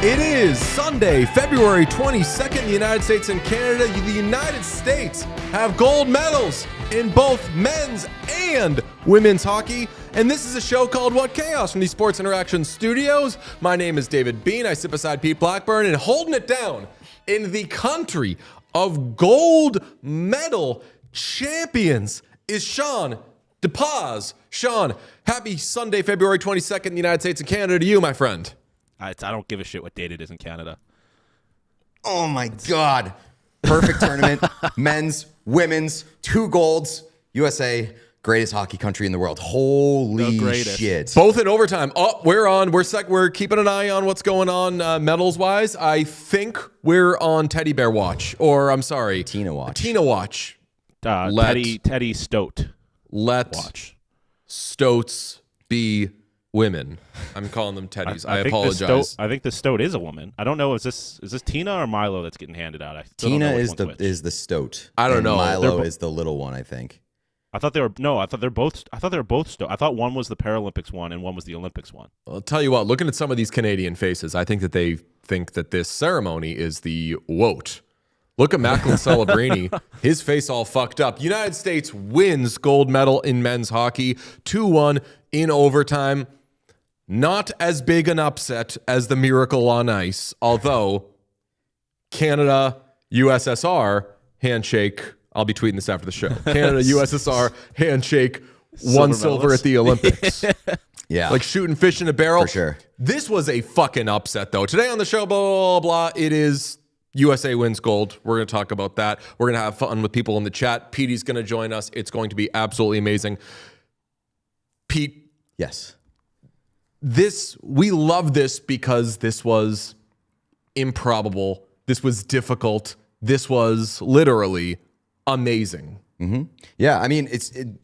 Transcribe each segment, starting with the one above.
It is Sunday, February 22nd. The United States and Canada. The United States have gold medals in both men's and women's hockey. And this is a show called What Chaos from the Sports Interaction Studios. My name is David Bean. I sit beside Pete Blackburn, and holding it down in the country of gold medal champions is Sean DePaz. Sean, happy Sunday, February 22nd, the United States and Canada to you, my friend. I don't give a shit what date it is in Canada. Oh my God. Perfect tournament. Men's, women's, 2 golds. USA, greatest hockey country in the world. Holy shit. Both in overtime. Oh, we're on. We're keeping an eye on what's going on medals wise. I think we're on Teddy Bear watch. Or I'm sorry. Tina watch. Tina watch. Teddy Stoat. Let watch. Stoats be women. I'm calling them Teddies. I apologize. I think the Stoat is a woman. I don't know. Is this Tina or Milo that's getting handed out? Tina is the Stoat. I don't know. Milo is the little one, I think. I thought they were both Stoat. I thought one was the Paralympics one and one was the Olympics one. I'll tell you what, looking at some of these Canadian faces, I think that they think that this ceremony is the wote. Look at McKinnon Celebrini. His face all fucked up. United States wins gold medal in men's hockey, 2-1 in overtime. Not as big an upset as the Miracle on Ice, although Canada, USSR, handshake. I'll be tweeting this after the show. Canada, USSR, handshake, won silver at the Olympics. Yeah. Like shooting fish in a barrel. For sure. This was a fucking upset, though. Today on the show, blah, blah, blah, it is USA wins gold. We're going to talk about that. We're going to have fun with people in the chat. Petey's going to join us. It's going to be absolutely amazing. Pete. Yes. We love this because this was improbable. This was difficult. This was literally amazing. Mm-hmm. Yeah, I mean,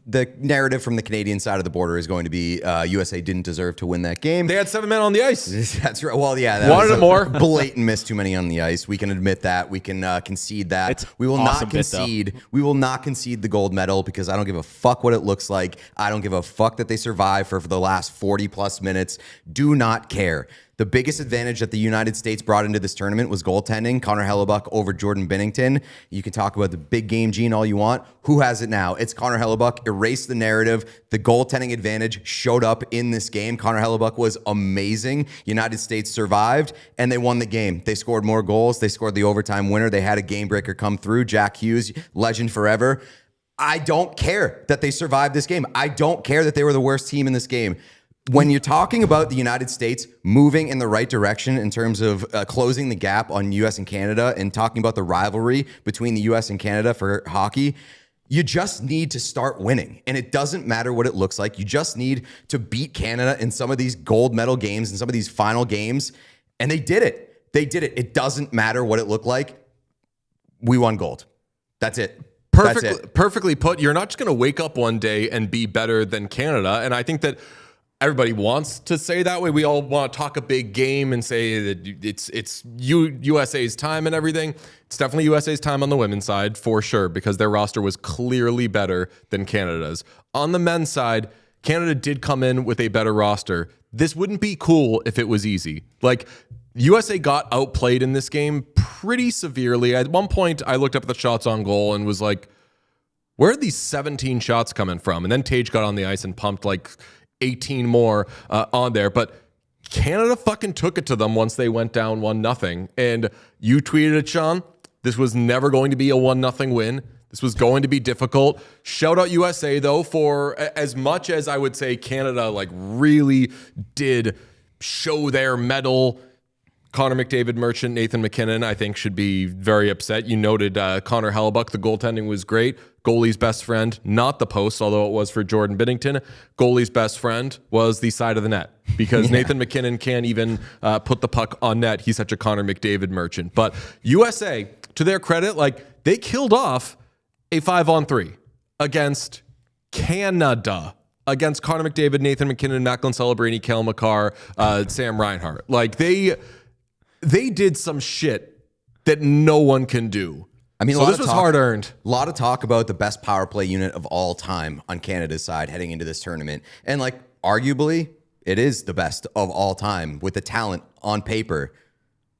the narrative from the Canadian side of the border is going to be USA didn't deserve to win that game. They had 7 men on the ice. That's right. Well, yeah, that wanted more. Blatant miss, too many on the ice. We can admit that. We can concede that. We will awesome not concede. We will not concede the gold medal because I don't give a fuck what it looks like. I don't give a fuck that they survived for the last 40 plus minutes. Do not care. The biggest advantage that the United States brought into this tournament was goaltending. Connor Hellebuyck over Jordan Binnington. You can talk about the big game gene all you want. Who has it now? It's Connor Hellebuyck. Erase the narrative. The goaltending advantage showed up in this game. Connor Hellebuyck was amazing. United States survived, and they won the game. They scored more goals. They scored the overtime winner. They had a game breaker come through. Jack Hughes, legend forever. I don't care that they survived this game. I don't care that they were the worst team in this game. When you're talking about the United States moving in the right direction in terms of closing the gap on U.S. and Canada and talking about the rivalry between the U.S. and Canada for hockey, you just need to start winning. And it doesn't matter what it looks like. You just need to beat Canada in some of these gold medal games and some of these final games. And they did it. They did it. It doesn't matter what it looked like. We won gold. That's it. Perfectly put. You're not just going to wake up one day and be better than Canada. And I think that everybody wants to say that way. We all want to talk a big game and say that it's USA's time and everything. It's definitely USA's time on the women's side for sure because their roster was clearly better than Canada's. On the men's side, Canada did come in with a better roster. This wouldn't be cool if it was easy. Like, USA got outplayed in this game pretty severely. At one point, I looked up at the shots on goal and was like, where are these 17 shots coming from? And then Tage got on the ice and pumped like 18 more on there, but Canada fucking took it to them once they went down 1-0. And you tweeted it, Sean. This was never going to be a 1-0 win. This was going to be difficult. Shout out USA though, for as much as I would say Canada like really did show their medal. Connor McDavid, Merchant, Nathan McKinnon, I think should be very upset. You noted Connor Hellebuyck. The goaltending was great. Goalie's best friend, not the post, although it was for Jordan Binnington. Goalie's best friend was the side of the net because Nathan McKinnon can't even put the puck on net. He's such a Connor McDavid merchant. But USA, to their credit, like they killed off a 5-on-3 against Canada, against Connor McDavid, Nathan McKinnon, Macklin Celebrini, Cale Makar, Sam Reinhart. Like they did some shit that no one can do. I mean, so this was hard-earned. A lot of talk about the best power play unit of all time on Canada's side heading into this tournament. And, like, arguably, it is the best of all time with the talent on paper.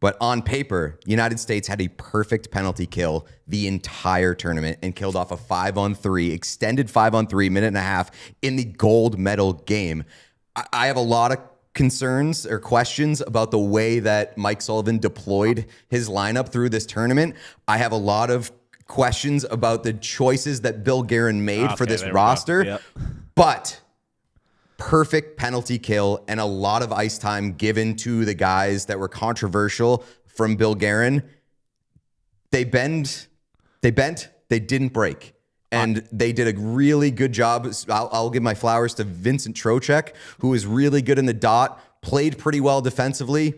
But on paper, United States had a perfect penalty kill the entire tournament and killed off a 5-on-3, extended 5-on-3, minute and a half in the gold medal game. I have a lot of concerns or questions about the way that Mike Sullivan deployed his lineup through this tournament. I have a lot of questions about the choices that Bill Guerin made for this roster. Yep. But perfect penalty kill and a lot of ice time given to the guys that were controversial from Bill Guerin. They bent, they didn't break. And they did a really good job. I'll give my flowers to Vincent Trocheck, who was really good in the dot, played pretty well defensively.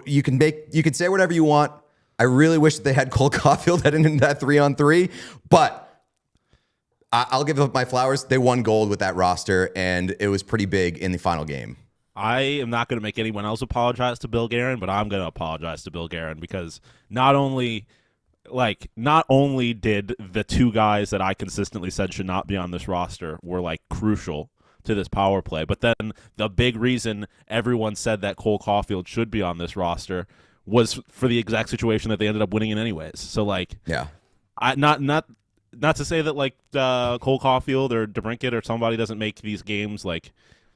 You can say whatever you want. I really wish that they had Cole Caulfield heading into that 3-on-3, but I'll give up my flowers. They won gold with that roster, and it was pretty big in the final game. I am not going to make anyone else apologize to Bill Guerin, but I'm going to apologize to Bill Guerin because not only did the two guys that I consistently said should not be on this roster were like crucial to this power play, but then the big reason everyone said that Cole Caulfield should be on this roster was for the exact situation that they ended up winning in anyways. So like, yeah, not to say that like Cole Caulfield or DeBrincat or somebody doesn't make these games like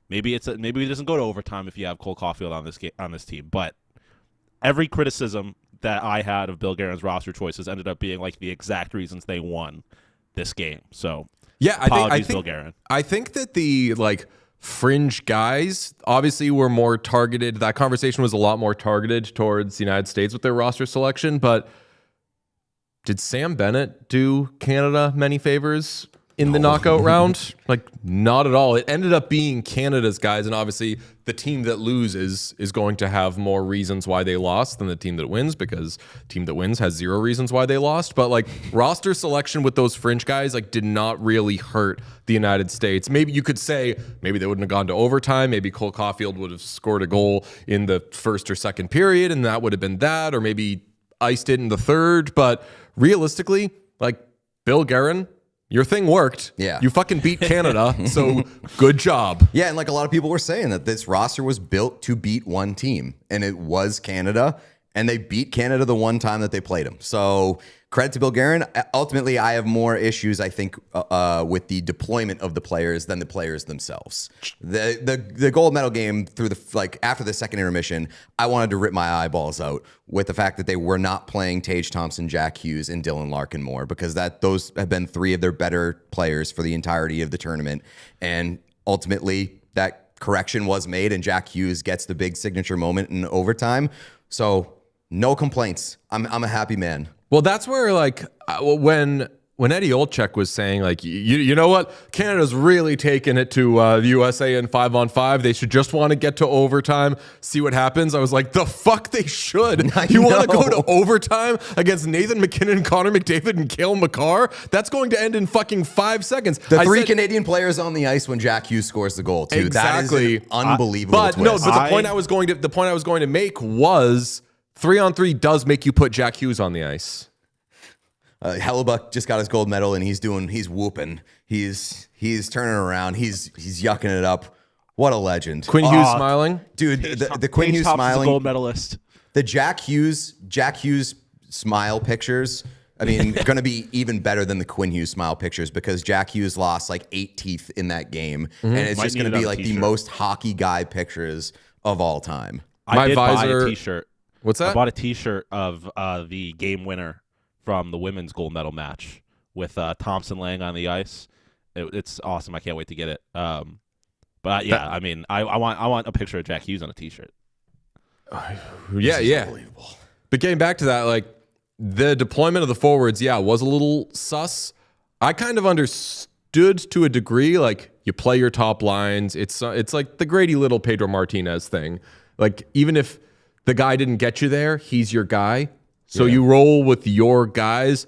maybe it doesn't go to overtime if you have Cole Caulfield on this team, but every criticism that I had of Bill Guerin's roster choices ended up being like the exact reasons they won this game. So yeah, I think Bill Guerin. I think that the like fringe guys obviously were more targeted. That conversation was a lot more targeted towards the United States with their roster selection, but did Sam Bennett do Canada many favors in the knockout round? Like, not at all. It ended up being Canada's guys, and obviously the team that loses is going to have more reasons why they lost than the team that wins, because the team that wins has 0 reasons why they lost. But like roster selection with those fringe guys like did not really hurt the United States. Maybe you could say maybe they wouldn't have gone to overtime. Maybe Cole Caulfield would have scored a goal in the first or second period, and that would have been that, or maybe iced it in the third. But realistically, like Bill Guerin, your thing worked. Yeah. You fucking beat Canada, so good job. Yeah, and like a lot of people were saying that this roster was built to beat one team, and it was Canada, and they beat Canada the one time that they played them. So credit to Bill Guerin. Ultimately, I have more issues, I think, with the deployment of the players than the players themselves. The gold medal game through after the second intermission, I wanted to rip my eyeballs out with the fact that they were not playing Tage Thompson, Jack Hughes, and Dylan Larkin more, because those have been 3 of their better players for the entirety of the tournament. And ultimately, that correction was made, and Jack Hughes gets the big signature moment in overtime. So no complaints. I'm a happy man. Well, that's where like when Eddie Olczyk was saying like you know what, Canada's really taking it to the USA in 5-on-5. They should just want to get to overtime, see what happens. I was like, the fuck they should. You want to go to overtime against Nathan McKinnon, Connor McDavid, and Cale Makar? That's going to end in fucking 5 seconds. The 3 Canadian players on the ice when Jack Hughes scores the goal too. Exactly. That is an unbelievable twist. No, but the point I was going to make was 3-on-3 does make you put Jack Hughes on the ice. Hellebuyck just got his gold medal, and he's whooping. He's turning around. He's yucking it up. What a legend. Quinn Hughes smiling. Dude, the Quinn Hughes smiling. Gold medalist. The Jack Hughes smile pictures, I mean, going to be even better than the Quinn Hughes smile pictures, because Jack Hughes lost like 8 teeth in that game. And it's just going to be like the most hockey guy pictures of all time. I did buy a t-shirt. What's that? I bought a t-shirt of the game winner from the women's gold medal match with Thompson laying on the ice. It's awesome. I can't wait to get it. But yeah, I mean, I want a picture of Jack Hughes on a t-shirt. Yeah. Unbelievable. But getting back to that, like the deployment of the forwards, was a little sus. I kind of understood to a degree. Like you play your top lines. It's like the Grady Little Pedro Martinez thing. Like even if the guy didn't get you there, he's your guy. So you roll with your guys.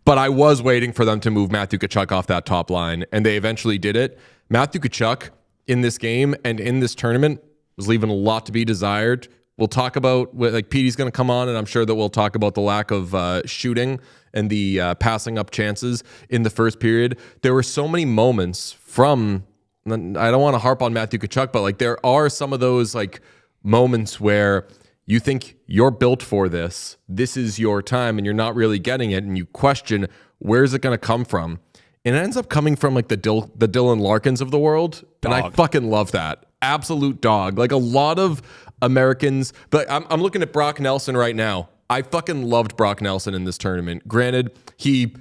But I was waiting for them to move Matthew Tkachuk off that top line, and they eventually did it. Matthew Tkachuk in this game and in this tournament was leaving a lot to be desired. We'll talk about, like, Petey's going to come on, and I'm sure that we'll talk about the lack of shooting and the passing up chances in the first period. There were so many moments from, I don't want to harp on Matthew Tkachuk, but like there are some of those like moments where you think you're built for this. This is your time, and you're not really getting it, and you question where's it going to come from. And it ends up coming from like the Dylan Larkins of the world, and I fucking love that. Absolute dog. Like a lot of Americans, but I'm looking at Brock Nelson right now. I fucking loved Brock Nelson in this tournament. Granted, he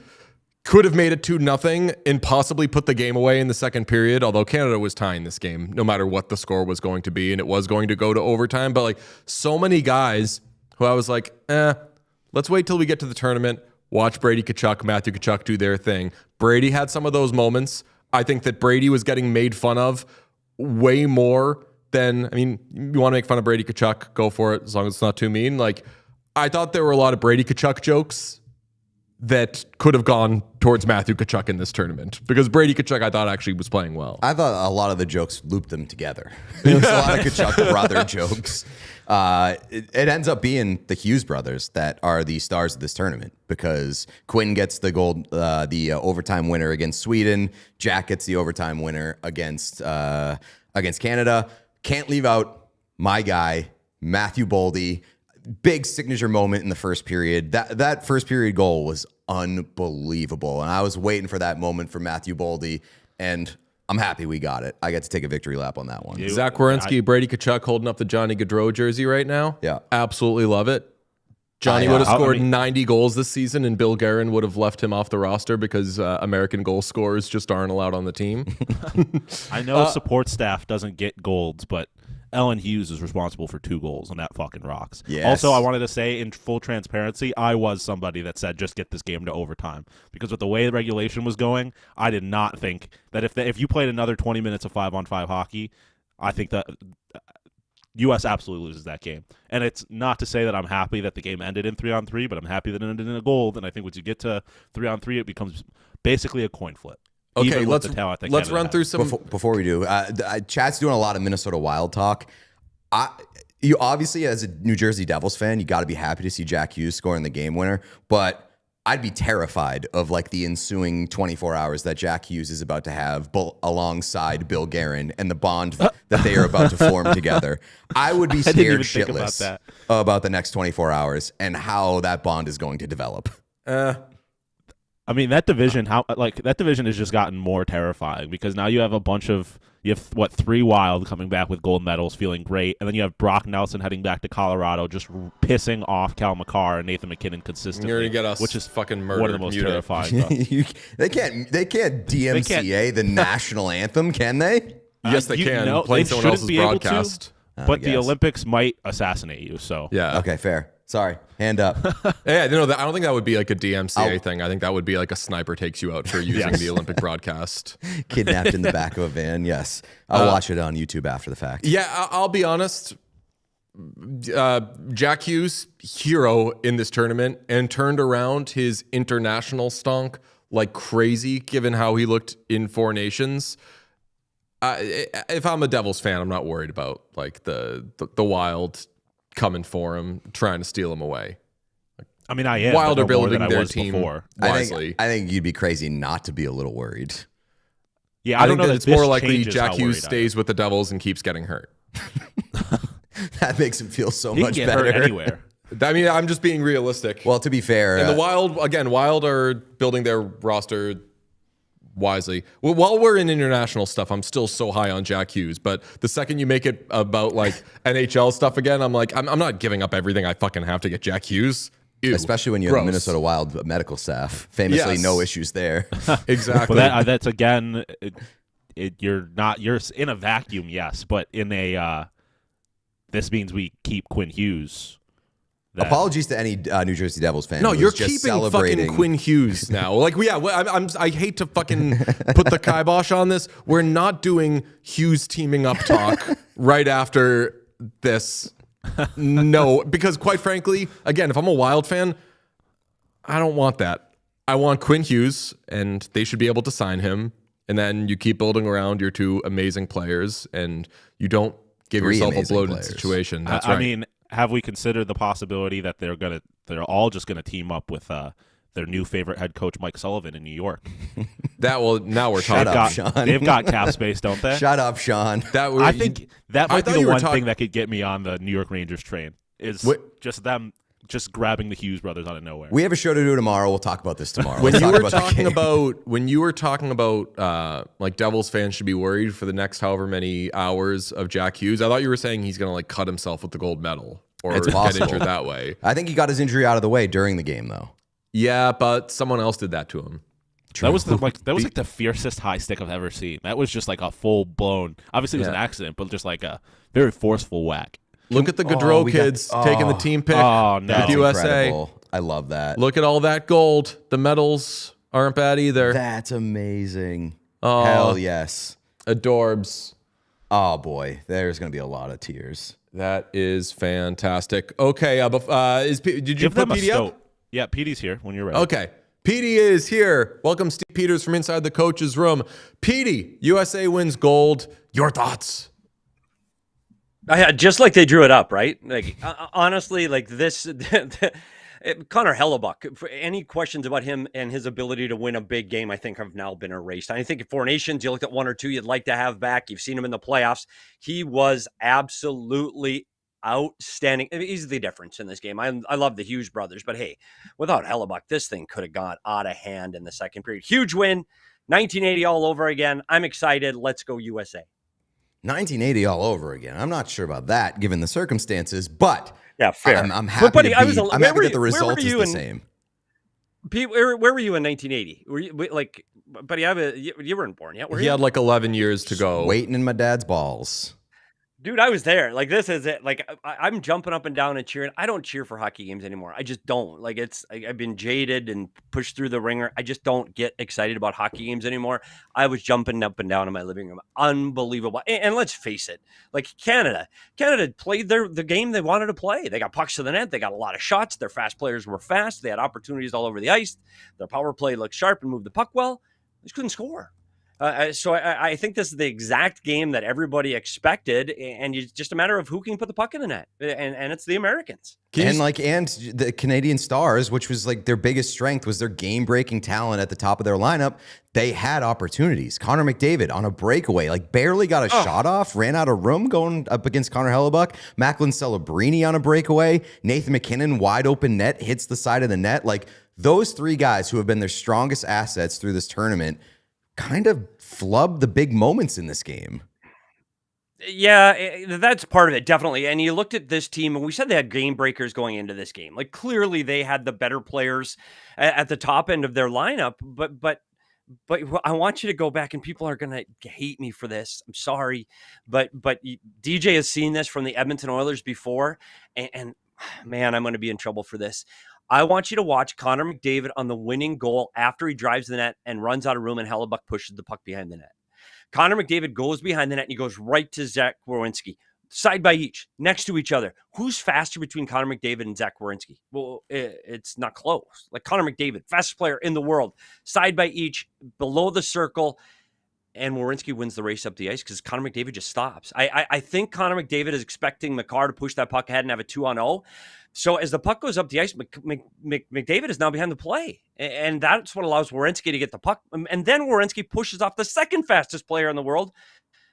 could have made it 2-0 and possibly put the game away in the second period, although Canada was tying this game no matter what the score was going to be, and it was going to go to overtime. But like so many guys who I was like, let's wait till we get to the tournament, watch Brady Tkachuk, Matthew Tkachuk do their thing. Brady had some of those moments. I think that Brady was getting made fun of way more than, I mean, you want to make fun of Brady Tkachuk, go for it, as long as it's not too mean. Like, I thought there were a lot of Brady Tkachuk jokes that could have gone towards Matthew Tkachuk in this tournament, because Brady Tkachuk I thought actually was playing well. I thought a lot of the jokes looped them together. There was a lot of Tkachuk brother jokes. It ends up being the Hughes brothers that are the stars of this tournament, because Quinn gets the overtime winner against Sweden. Jack gets the overtime winner against Canada. Can't leave out my guy, Matthew Boldy. Big signature moment in the first period. That first period goal was unbelievable, and I was waiting for that moment for Matthew Boldy, and I'm happy we got it. I got to take a victory lap on that one. Zach Werenski, Brady Tkachuk holding up the Johnny Gaudreau jersey right now. Yeah. Absolutely love it. Johnny would have scored 90 goals this season, and Bill Guerin would have left him off the roster because American goal scorers just aren't allowed on the team. I know support staff doesn't get golds, but Ellen Hughes is responsible for 2 goals, and that fucking rocks. Yes. Also, I wanted to say, in full transparency, I was somebody that said just get this game to overtime, because with the way the regulation was going, I did not think that if you played another 20 minutes of 5-on-5 hockey, I think that U.S. absolutely loses that game. And it's not to say that I'm happy that the game ended in 3-on-3, but I'm happy that it ended in a goal. And I think once you get to 3-on-3, it becomes basically a coin flip. Okay, let's run through some. Before we do, Chad's doing a lot of Minnesota Wild talk. You obviously, as a New Jersey Devils fan, you got to be happy to see Jack Hughes scoring the game winner. But I'd be terrified of like the ensuing 24 hours that Jack Hughes is about to have alongside Bill Guerin and the bond that they are about to form together. I would be scared shitless about the next 24 hours and how that bond is going to develop. I mean, that division has just gotten more terrifying, because now you have 3 Wild coming back with gold medals, feeling great, and then you have Brock Nelson heading back to Colorado, just pissing off Cal McCarr and Nathan McKinnon consistently. You're gonna get us, which is fucking murdered. One of the most terrifying. They can't DMCA the national anthem, can they? Yes, they can. Play someone else's broadcast. But the Olympics might assassinate you. So yeah. Okay, fair. Sorry, hand up. Yeah, no, I don't think that would be like a DMCA thing. I think that would be like a sniper takes you out for using the Olympic broadcast. Kidnapped in the back of a van. Yes, I'll watch it on YouTube after the fact. Yeah, I'll be honest. Jack Hughes, hero in this tournament, and turned around his international stonk like crazy, given how he looked in 4 Nations. If I'm a Devils fan, I'm not worried about like the Wild coming for him, trying to steal him away. I mean, I am. Wild are no building their team wisely. I think you'd be crazy not to be a little worried. Yeah, I think that it's more likely Jack Hughes stays with the Devils and keeps getting hurt. That makes him feel so he much can get better. Hurt anywhere. I mean, I'm just being realistic. Well, to be fair, and the Wild are building their roster wisely. Well, while we're in international stuff, I'm still so high on Jack Hughes. But the second you make it about like NHL stuff again, I'm like, I'm not giving up everything I fucking have to get Jack Hughes. Ew, especially when you have Minnesota Wild medical staff. Famously, no issues there. Exactly. But that's again, you're in a vacuum, yes, but in a this means we keep Quinn Hughes. Apologies to any New Jersey Devils fan. No, you're just keeping fucking Quinn Hughes now. Like, yeah, I hate to fucking put the kibosh on this. We're not doing Hughes teaming up talk right after this. No, because quite frankly, again, if I'm a Wild fan, I don't want that. I want Quinn Hughes, and they should be able to sign him. And then you keep building around your 2 amazing players, and you don't give yourself a bloated situation. That's right. I mean, have we considered the possibility that they're all just gonna team up with their new favorite head coach Mike Sullivan in New York? Now we're talking. Sean. They've got cap space, don't they? Shut up, Sean. I think that might be the one thing that could get me on the New York Rangers train. is just them just grabbing the Hughes brothers out of nowhere. We have a show to do tomorrow. We'll talk about this tomorrow. When Let's you talk were about that game. when you were talking about like Devils fans should be worried for the next however many hours of Jack Hughes, I thought you were saying he's going to like cut himself with the gold medal or It's get possible. injured that way. I think he got his injury out of the way during the game, though. Yeah, but someone else did that to him. That was like the fiercest high stick I've ever seen. That was just like a full blown. Obviously, it was an accident, but just like a very forceful whack. Look at the Gaudreau kids taking the team pick with USA. Incredible. I love that. Look at all that gold. The medals aren't bad either. That's amazing. Oh. Hell yes. Adorbs. Oh boy, there's gonna be a lot of tears. That is fantastic. Okay, did you Give put them a PD up? stoat. Yeah, PD's here when you're ready. Okay. PD is here. Welcome, Steve Peters from inside the coach's room. PD, USA wins gold. Your thoughts? Just like they drew it up, right? Like honestly, like this, Connor Hellebuyck. For any questions about him and his ability to win a big game, I think have now been erased. I think for Nations, you looked at one or two you'd like to have back. You've seen him in the playoffs. He was absolutely outstanding. I mean, he's the difference in this game. I love the Hughes brothers, but hey, without Hellebuyck, this thing could have gone out of hand in the second period. Huge win, 1980 all over again. I'm excited. Let's go USA. 1980 all over again. I'm not sure about that given the circumstances, but yeah, fair. I'm happy. Buddy, I'm happy that the result is the same. Pete, where were you in 1980? Were you like, buddy? You weren't born yet. He had like 11 years to go. Waiting in my dad's balls. Dude, I was there. Like, this is it. Like, I'm jumping up and down and cheering. I don't cheer for hockey games anymore. I just don't. Like, I've been jaded and pushed through the ringer. I just don't get excited about hockey games anymore. I was jumping up and down in my living room. Unbelievable. And let's face it, like Canada played the game they wanted to play. They got pucks to the net. They got a lot of shots. Their fast players were fast. They had opportunities all over the ice. Their power play looked sharp and moved the puck well. They just couldn't score. So I think this is the exact game that everybody expected, and it's just a matter of who can put the puck in the net, and it's the Americans. And the Canadian Stars, which was like their biggest strength, was their game-breaking talent at the top of their lineup. They had opportunities. Connor McDavid on a breakaway, like barely got a shot off, ran out of room going up against Connor Hellebuyck. Macklin Celebrini on a breakaway. Nathan McKinnon wide open net hits the side of the net. Like those three guys who have been their strongest assets through this tournament kind of flubbed the big moments in this game. Yeah, that's part of it, definitely. And you looked at this team, and we said they had game breakers going into this game. Like, clearly they had the better players at the top end of their lineup. But I want you to go back, and people are going to hate me for this. I'm sorry. But DJ has seen this from the Edmonton Oilers before, and man, I'm going to be in trouble for this. I want you to watch Connor McDavid on the winning goal after he drives the net and runs out of room, and Hellebuyck pushes the puck behind the net. Connor McDavid goes behind the net and he goes right to Zach Werenski, side by each, next to each other. Who's faster between Connor McDavid and Zach Werenski? Well, it's not close. Like Connor McDavid, fastest player in the world, side by each, below the circle, and Werenski wins the race up the ice because Connor McDavid just stops. I think Connor McDavid is expecting McCarr to push that puck ahead and have a 2-on-0. So as the puck goes up the ice, McDavid is now behind the play. And that's what allows Werenski to get the puck. And then Werenski pushes off the second fastest player in the world,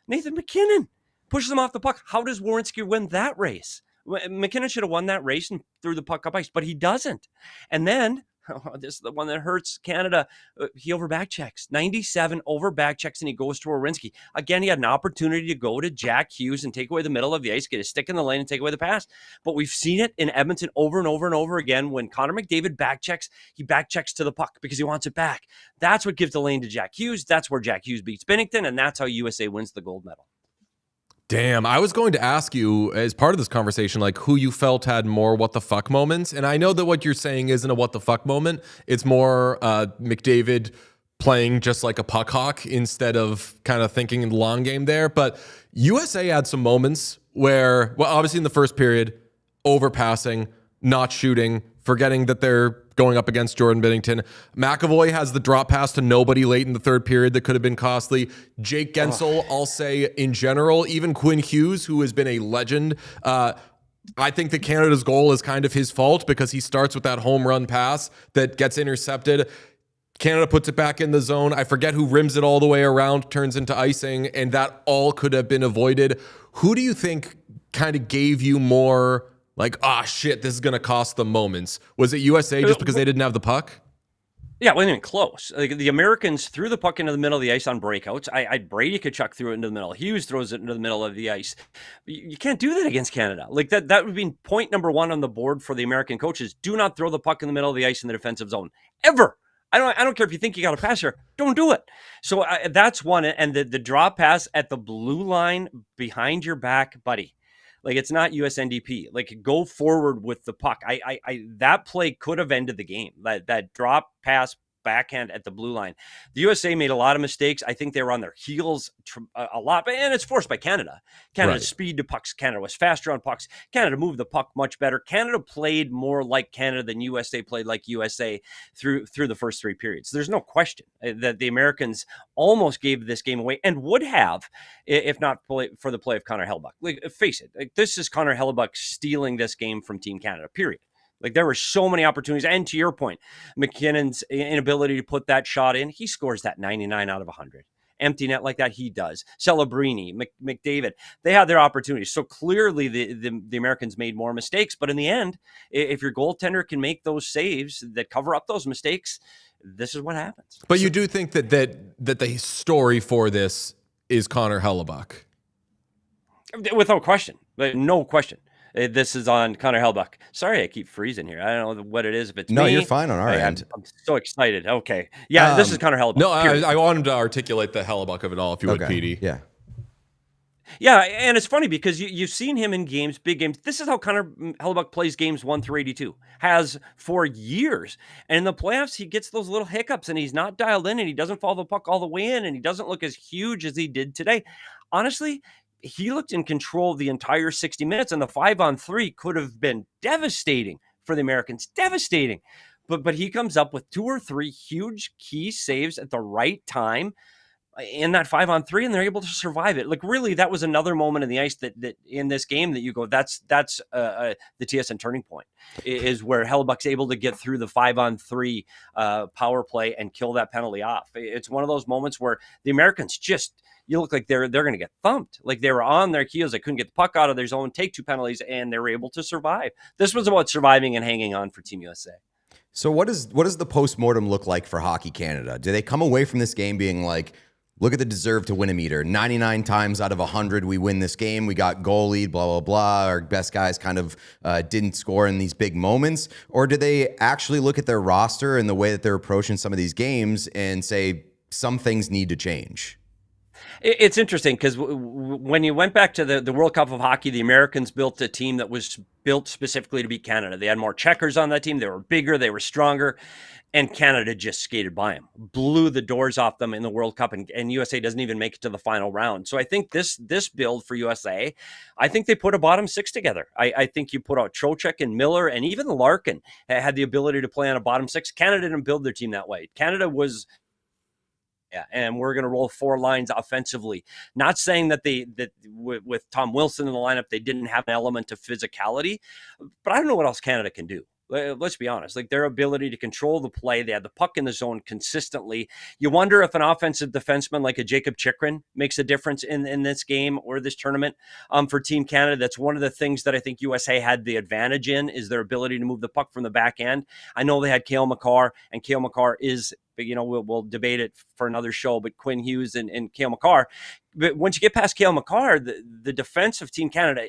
Nathan McKinnon. Pushes him off the puck. How does Werenski win that race? McKinnon should have won that race and threw the puck up ice, but he doesn't. And then, this is the one that hurts Canada, he over back checks. 97 over back checks, and he goes to Werenski. Again, he had an opportunity to go to Jack Hughes and take away the middle of the ice, get his stick in the lane and take away the pass. But we've seen it in Edmonton over and over and over again. When Connor McDavid back checks, he back checks to the puck because he wants it back. That's what gives the lane to Jack Hughes. That's where Jack Hughes beats Binnington, and that's how USA wins the gold medal. Damn, I was going to ask you as part of this conversation, like who you felt had more what the fuck moments. And I know that what you're saying isn't a what the fuck moment. It's more McDavid playing just like a puck hawk instead of kind of thinking in the long game there. But USA had some moments where, well, obviously in the first period, overpassing, not shooting, forgetting that they're going up against Jordan Binnington. McAvoy has the drop pass to nobody late in the third period that could have been costly. Jake Gensel, I'll say in general, even Quinn Hughes, who has been a legend. I think that Canada's goal is kind of his fault because he starts with that home run pass that gets intercepted. Canada puts it back in the zone. I forget who rims it all the way around, turns into icing, and that all could have been avoided. Who do you think kind of gave you more Like, ah, shit, this is going to cost them moments. Was it USA just because they didn't have the puck? Yeah, it wasn't even close. Like, the Americans threw the puck into the middle of the ice on breakouts. Brady Tkachuk threw it into the middle. Hughes throws it into the middle of the ice. You can't do that against Canada. Like, that would be point number one on the board for the American coaches. Do not throw the puck in the middle of the ice in the defensive zone ever. I don't care if you think you got a pass here. Don't do it. So that's one. And the draw pass at the blue line behind your back, buddy. Like, it's not USNDP. Like, go forward with the puck. That play could have ended the game. That drop pass backhand at the blue line. The USA made a lot of mistakes. I think they were on their heels a lot, and it's forced by Canada. Canada's speed to pucks. Canada was faster on pucks. Canada moved the puck much better. Canada played more like Canada than USA played like USA through the first three periods. There's no question that the Americans almost gave this game away and would have if not for the play of Connor Hellebuyck. Like, face it, like, this is Connor Hellebuyck stealing this game from Team Canada, period. Like, there were so many opportunities. And to your point, McKinnon's inability to put that shot in, he scores that 99 out of 100. Empty net like that, he does. Celebrini, McDavid, they had their opportunities. So clearly the Americans made more mistakes. But in the end, if your goaltender can make those saves that cover up those mistakes, this is what happens. But you do think that the story for this is Connor Hellebuyck? Without question. No question. This is on Connor Hellebuyck. Sorry, I keep freezing here. I don't know what it is. If it's no, me, you're fine on our end. I'm so excited. Okay, yeah, this is Connor Hellebuyck. No, I wanted to articulate the Hellebuyck of it all, if you would, Petey. Yeah. Yeah, and it's funny because you've seen him in games, big games. This is how Connor Hellebuyck plays games 1 through 82, has for years. And in the playoffs, he gets those little hiccups, and he's not dialed in, and he doesn't follow the puck all the way in, and he doesn't look as huge as he did today. Honestly, he looked in control the entire 60 minutes, and the 5-on-3 could have been devastating for the Americans. Devastating. But he comes up with 2 or 3 huge key saves at the right time in that 5-on-3, and they're able to survive it. Like, really, that was another moment in the ice that in this game that you go, that's the TSN turning point, is where Hellebuyck's able to get through the 5-on-3 power play and kill that penalty off. It's one of those moments where the Americans just, you look like they're going to get thumped. Like, they were on their heels. They couldn't get the puck out of their zone, take 2 penalties, and they were able to survive. This was about surviving and hanging on for Team USA. So what does the postmortem look like for Hockey Canada? Do they come away from this game being like, look at the deserve to win a meter. 99 times out of 100, we win this game. We got goal lead, blah, blah, blah. Our best guys kind of didn't score in these big moments. Or do they actually look at their roster and the way that they're approaching some of these games and say some things need to change? It's interesting because when you went back to the World Cup of Hockey, the Americans built a team that was built specifically to beat Canada. They had more checkers on that team. They were bigger. They were stronger. And Canada just skated by them, blew the doors off them in the World Cup, and USA doesn't even make it to the final round. So I think this build for USA, I think they put a bottom 6 together. I think you put out Tkachuk and Miller, and even Larkin had the ability to play on a bottom 6. Canada didn't build their team that way. Canada was, and we're going to roll 4 lines offensively. Not saying that with Tom Wilson in the lineup, they didn't have an element of physicality, but I don't know what else Canada can do. Let's be honest, like, their ability to control the play, they had the puck in the zone consistently. You wonder if an offensive defenseman like a Jacob Chychrun makes a difference in this game or this tournament for Team Canada. That's one of the things that I think USA had the advantage in, is their ability to move the puck from the back end. I know they had Cale Makar, and Cale Makar is, we'll debate it for another show, but Quinn Hughes and Cale Makar. But once you get past Cale Makar, the defense of Team Canada,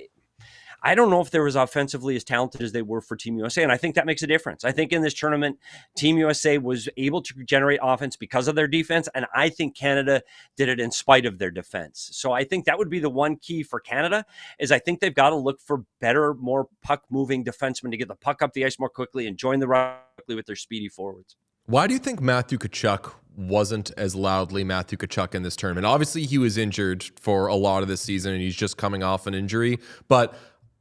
I don't know if they were as offensively as talented as they were for Team USA, and I think that makes a difference. I think in this tournament, Team USA was able to generate offense because of their defense, and I think Canada did it in spite of their defense. So I think that would be the one key for Canada, is I think they've got to look for better, more puck-moving defensemen to get the puck up the ice more quickly and join the rugby with their speedy forwards. Why do you think Matthew Tkachuk wasn't as loudly Matthew Tkachuk in this tournament? Obviously, he was injured for a lot of this season, and he's just coming off an injury, but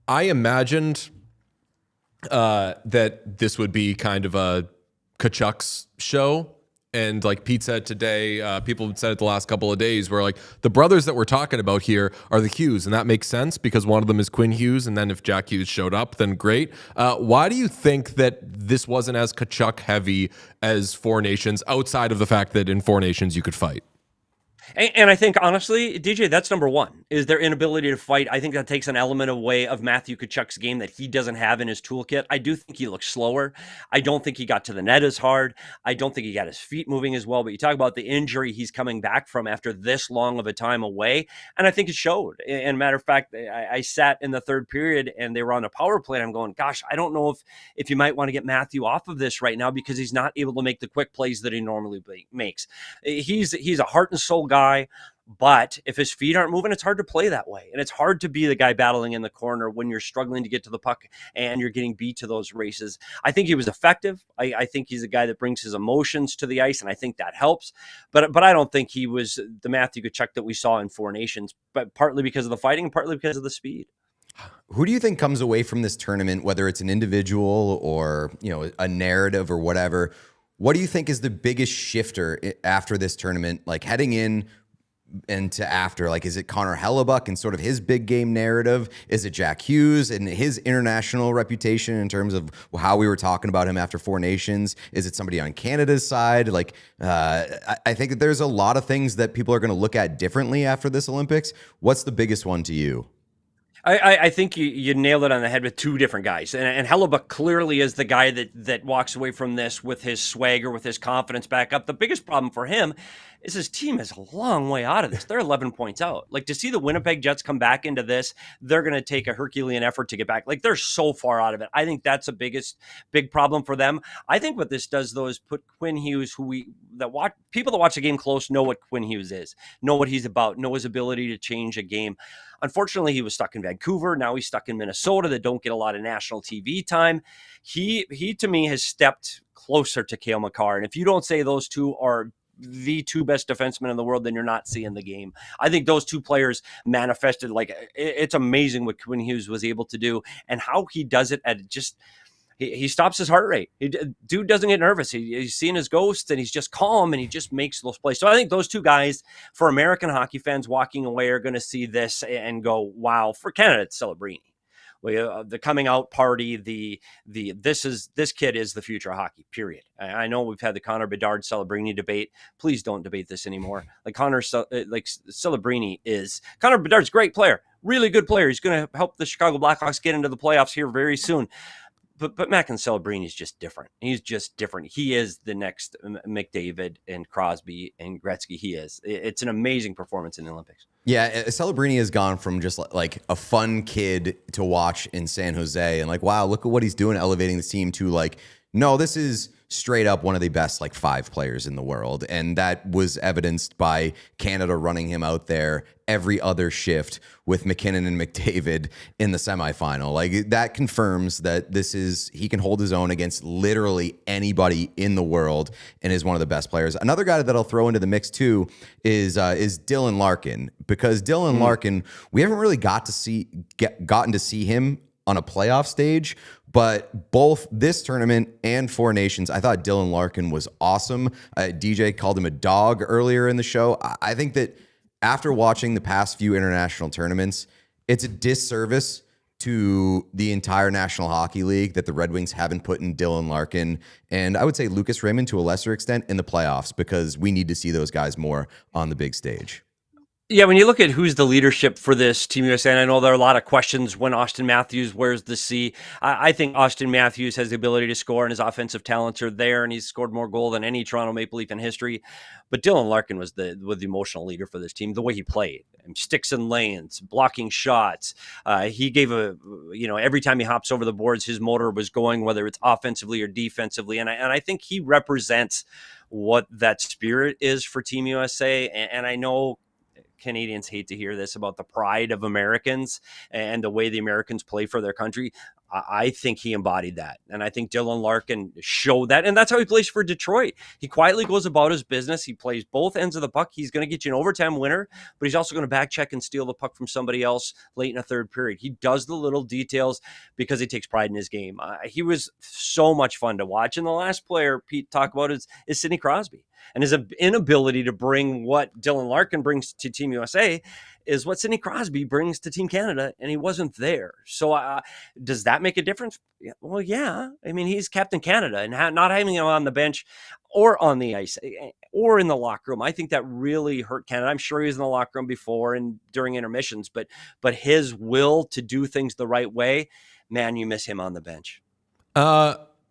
I imagined that this would be kind of a Tkachuk's show. And like Pete said today, people have said it the last couple of days, where like the brothers that we're talking about here are the Hughes. And that makes sense because one of them is Quinn Hughes. And then if Jack Hughes showed up, then great. Why do you think that this wasn't as Tkachuk heavy as Four Nations, outside of the fact that in Four Nations you could fight? And I think, honestly, DJ, that's number one, is their inability to fight. I think that takes an element away of Matthew Tkachuk's game that he doesn't have in his toolkit. I do think he looks slower. I don't think he got to the net as hard. I don't think he got his feet moving as well. But you talk about the injury he's coming back from after this long of a time away, and I think it showed. And matter of fact, I sat in the third period, and they were on a power play, and I'm going, gosh, I don't know if you might want to get Matthew off of this right now because he's not able to make the quick plays that he normally makes. He's a heart and soul guy, but if his feet aren't moving, it's hard to play that way. And it's hard to be the guy battling in the corner when you're struggling to get to the puck and you're getting beat to those races. I think he was effective. I think he's a guy that brings his emotions to the ice, and I think that helps. But I don't think he was the Matthew Tkachuk that we saw in Four Nations, but partly because of the fighting and partly because of the speed. Who do you think comes away from this tournament, whether it's an individual or, a narrative or whatever? What do you think is the biggest shifter after this tournament, like heading in and to after? Like, is it Connor Hellebuyck and sort of his big game narrative? Is it Jack Hughes and his international reputation in terms of how we were talking about him after Four Nations? Is it somebody on Canada's side? Like, I think that there's a lot of things that people are going to look at differently after this Olympics. What's the biggest one to you? I think you nailed it on the head with two different guys. And Hellebuyck clearly is the guy that walks away from this with his swagger, with his confidence back up. The biggest problem for him is his team is a long way out of this. They're 11 points out. Like, to see the Winnipeg Jets come back into this, they're going to take a Herculean effort to get back. Like, they're so far out of it. I think that's a big problem for them. I think what this does, though, is put Quinn Hughes, people that watch the game close know what Quinn Hughes is, know what he's about, know his ability to change a game. Unfortunately, he was stuck in Vancouver. Now he's stuck in Minnesota that don't get a lot of national TV time. He to me, has stepped closer to Cale Makar. And if you don't say those two are the two best defensemen in the world, then you're not seeing the game. I think those two players manifested, like, it's amazing what Quinn Hughes was able to do and how he does it at just... He stops his heart rate. Dude doesn't get nervous. He's seeing his ghosts and he's just calm and he just makes those plays. So I think those two guys, for American hockey fans walking away, are going to see this and go, wow. For Canada, it's Celebrini. The coming out party, this kid is the future of hockey, period. I know we've had the Connor Bedard Celebrini debate. Please don't debate this anymore. Celebrini Connor Bedard's a great player, really good player. He's going to help the Chicago Blackhawks get into the playoffs here very soon. But Mackin Celebrini is just different. He's just different. He is the next McDavid and Crosby and Gretzky. He is. It's an amazing performance in the Olympics. Yeah, Celebrini has gone from just like a fun kid to watch in San Jose and like, wow, look at what he's doing, elevating the team to like, no, this is straight up one of the best like 5 players in the world. And that was evidenced by Canada running him out there every other shift with McKinnon and McDavid in the semifinal. Like, that confirms that he can hold his own against literally anybody in the world and is one of the best players. Another guy that I'll throw into the mix too is Dylan Larkin, because Dylan Larkin, we haven't really gotten to see him on a playoff stage, but both this tournament and Four Nations, I thought Dylan Larkin was awesome. DJ called him a dog earlier in the show. I think that after watching the past few international tournaments, it's a disservice to the entire National Hockey League that the Red Wings haven't put in Dylan Larkin and I would say Lucas Raymond to a lesser extent in the playoffs, because we need to see those guys more on the big stage. Yeah, when you look at who's the leadership for this Team USA, and I know there are a lot of questions when Austin Matthews wears the C. I think Austin Matthews has the ability to score, and his offensive talents are there, and he's scored more goal than any Toronto Maple Leaf in history. But Dylan Larkin was the emotional leader for this team, the way he played. Sticks in lanes, blocking shots. He gave every time he hops over the boards, his motor was going, whether it's offensively or defensively. And I think he represents what that spirit is for Team USA. And I know Canadians hate to hear this about the pride of Americans and the way the Americans play for their country. I think he embodied that. And I think Dylan Larkin showed that. And that's how he plays for Detroit. He quietly goes about his business. He plays both ends of the puck. He's going to get you an overtime winner, but he's also going to back check and steal the puck from somebody else late in a third period. He does the little details because he takes pride in his game. He was so much fun to watch. And the last player Pete talked about is Sidney Crosby. And his inability to bring what Dylan Larkin brings to Team USA is what Sidney Crosby brings to Team Canada, and he wasn't there. So does that make a difference? Well, yeah. I mean, he's Captain Canada, and not having him on the bench or on the ice, or in the locker room. I think that really hurt Canada. I'm sure he was in the locker room before and during intermissions, but his will to do things the right way, man, you miss him on the bench.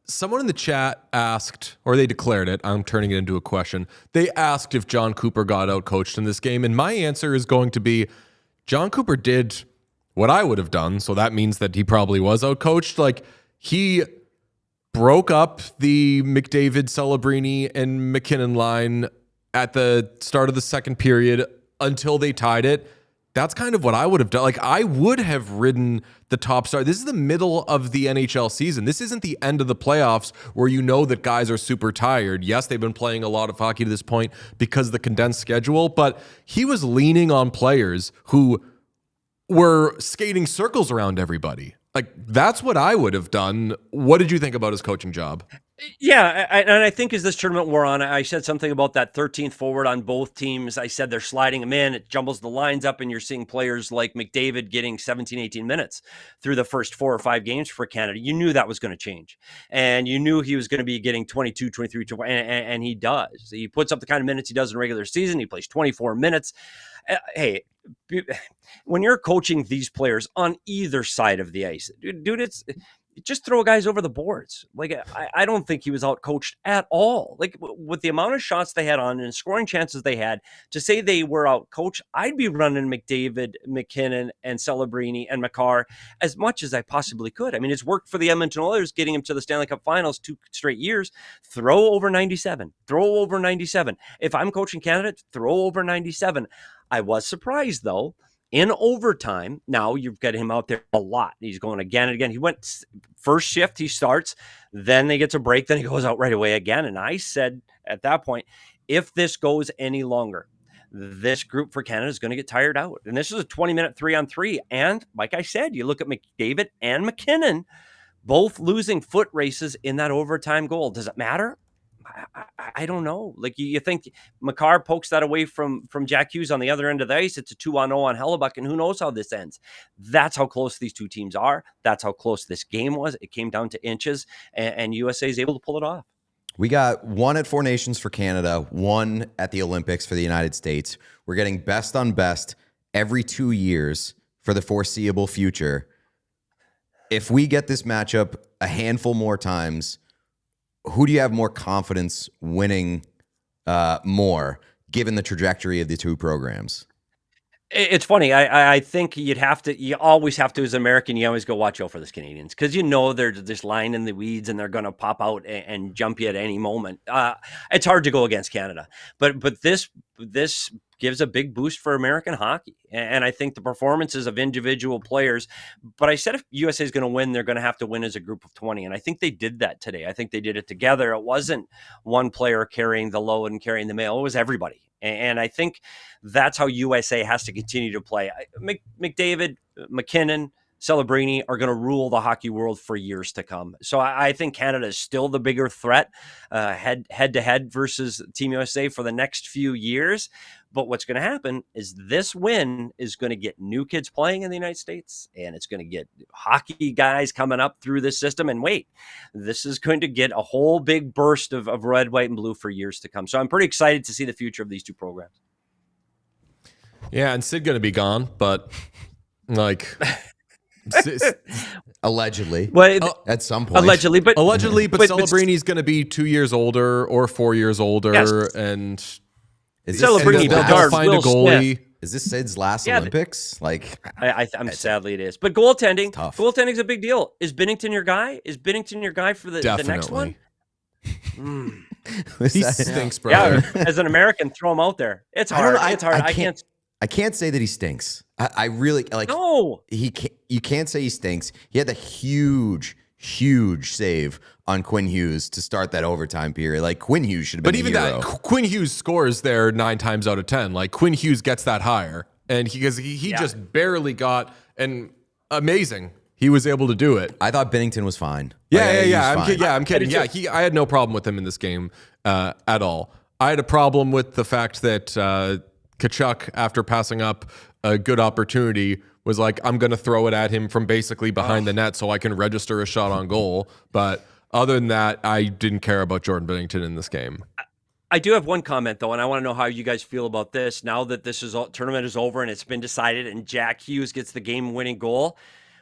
Someone in the chat asked, or they declared it, I'm turning it into a question. They asked if John Cooper got outcoached in this game, and my answer is going to be John Cooper did what I would have done, so that means that he probably was outcoached. Like, he broke up the McDavid, Celebrini, and McKinnon line at the start of the second period until they tied it. That's kind of what I would have done. Like, I would have ridden the top star. This is the middle of the NHL season. This isn't the end of the playoffs where you know that guys are super tired. Yes, they've been playing a lot of hockey to this point because of the condensed schedule, but he was leaning on players who were skating circles around everybody. Like, that's what I would have done. What did you think about his coaching job? Yeah, and I think as this tournament wore on, I said something about that 13th forward on both teams. I said they're sliding him in. It jumbles the lines up, and you're seeing players like McDavid getting 17, 18 minutes through the first 4 or 5 games for Canada. You knew that was going to change, and you knew he was going to be getting 22, 23, 24, and he does. He puts up the kind of minutes he does in regular season. He plays 24 minutes. Hey, when you're coaching these players on either side of the ice, dude, it's just throw guys over the boards. Like, I don't think he was out coached at all. Like, with the amount of shots they had on and scoring chances they had, to say they were out coached, I'd be running McDavid, McKinnon, and Celebrini and Makar as much as I possibly could. I mean, it's worked for the Edmonton Oilers, getting him to the Stanley Cup Finals 2 straight years. Throw over 97. Throw over 97. If I'm coaching Canada, throw over 97. I was surprised, though. In overtime, now you've got him out there a lot. He's going again and again. He went first shift, he starts, then they get to break, then he goes out right away again. And I said at that point, if this goes any longer, this group for Canada is going to get tired out. And this is a 20-minute 3-on-3. And like I said, you look at McDavid and McKinnon, both losing foot races in that overtime goal. Does it matter? I don't know. Like, you think Makar pokes that away from Jack Hughes on the other end of the ice. It's a 2-on-0 on Hellebuyck, and who knows how this ends. That's how close these two teams are. That's how close this game was. It came down to inches, and USA is able to pull it off. We got 1 at Four Nations for Canada, 1 at the Olympics for the United States. We're getting best on best every 2 years for the foreseeable future. If we get this matchup a handful more times, who do you have more confidence winning more, given the trajectory of the two programs? It's funny. I think you always have to, as an American, you always go watch out for those Canadians, because you know they're just lying in the weeds and they're going to pop out and jump you at any moment. It's hard to go against Canada, but this gives a big boost for American hockey. And I think the performances of individual players, but I said if USA is going to win, they're going to have to win as a group of 20. And I think they did that today. I think they did it together. It wasn't one player carrying the load and carrying the mail. It was everybody. And I think that's how USA has to continue to play. McDavid, McKinnon, Celebrini are going to rule the hockey world for years to come. So I think Canada is still the bigger threat head to head versus Team USA for the next few years. But what's going to happen is this win is going to get new kids playing in the United States, and it's going to get hockey guys coming up through this system. And wait, this is going to get a whole big burst of red, white, and blue for years to come. So I'm pretty excited to see the future of these two programs. Yeah, and Sid going to be gone, but like... Allegedly. Well, at some point. Allegedly, but but Celebrini's going to be 2 years older or 4 years older, yes. And Celebrini they'll find a goalie. Is this Sid's last Olympics? Like, I'm sadly it is. But goaltending, tough. Goaltending's a big deal. Is Binnington your guy? Is Binnington your guy for the next one? He stinks, bro. Yeah, as an American, throw him out there. It's hard. It's hard. I can't say that he stinks. I really like. No, you can't say he stinks. He had the huge save on Quinn Hughes to start that overtime period. Like, Quinn Hughes should have been. But even that, Quinn Hughes scores there 9 times out of 10. Like, Quinn Hughes gets that higher, and he just barely got an amazing. He was able to do it. I thought Binnington was fine. I'm kidding. Yeah, I had no problem with him in this game at all. I had a problem with the fact that Tkachuk, after passing up a good opportunity, was like, I'm going to throw it at him from basically behind the net so I can register a shot on goal. But other than that, I didn't care about Jordan Binnington in this game. I do have one comment though, and I want to know how you guys feel about this. Now that tournament is over and it's been decided, and Jack Hughes gets the game-winning goal,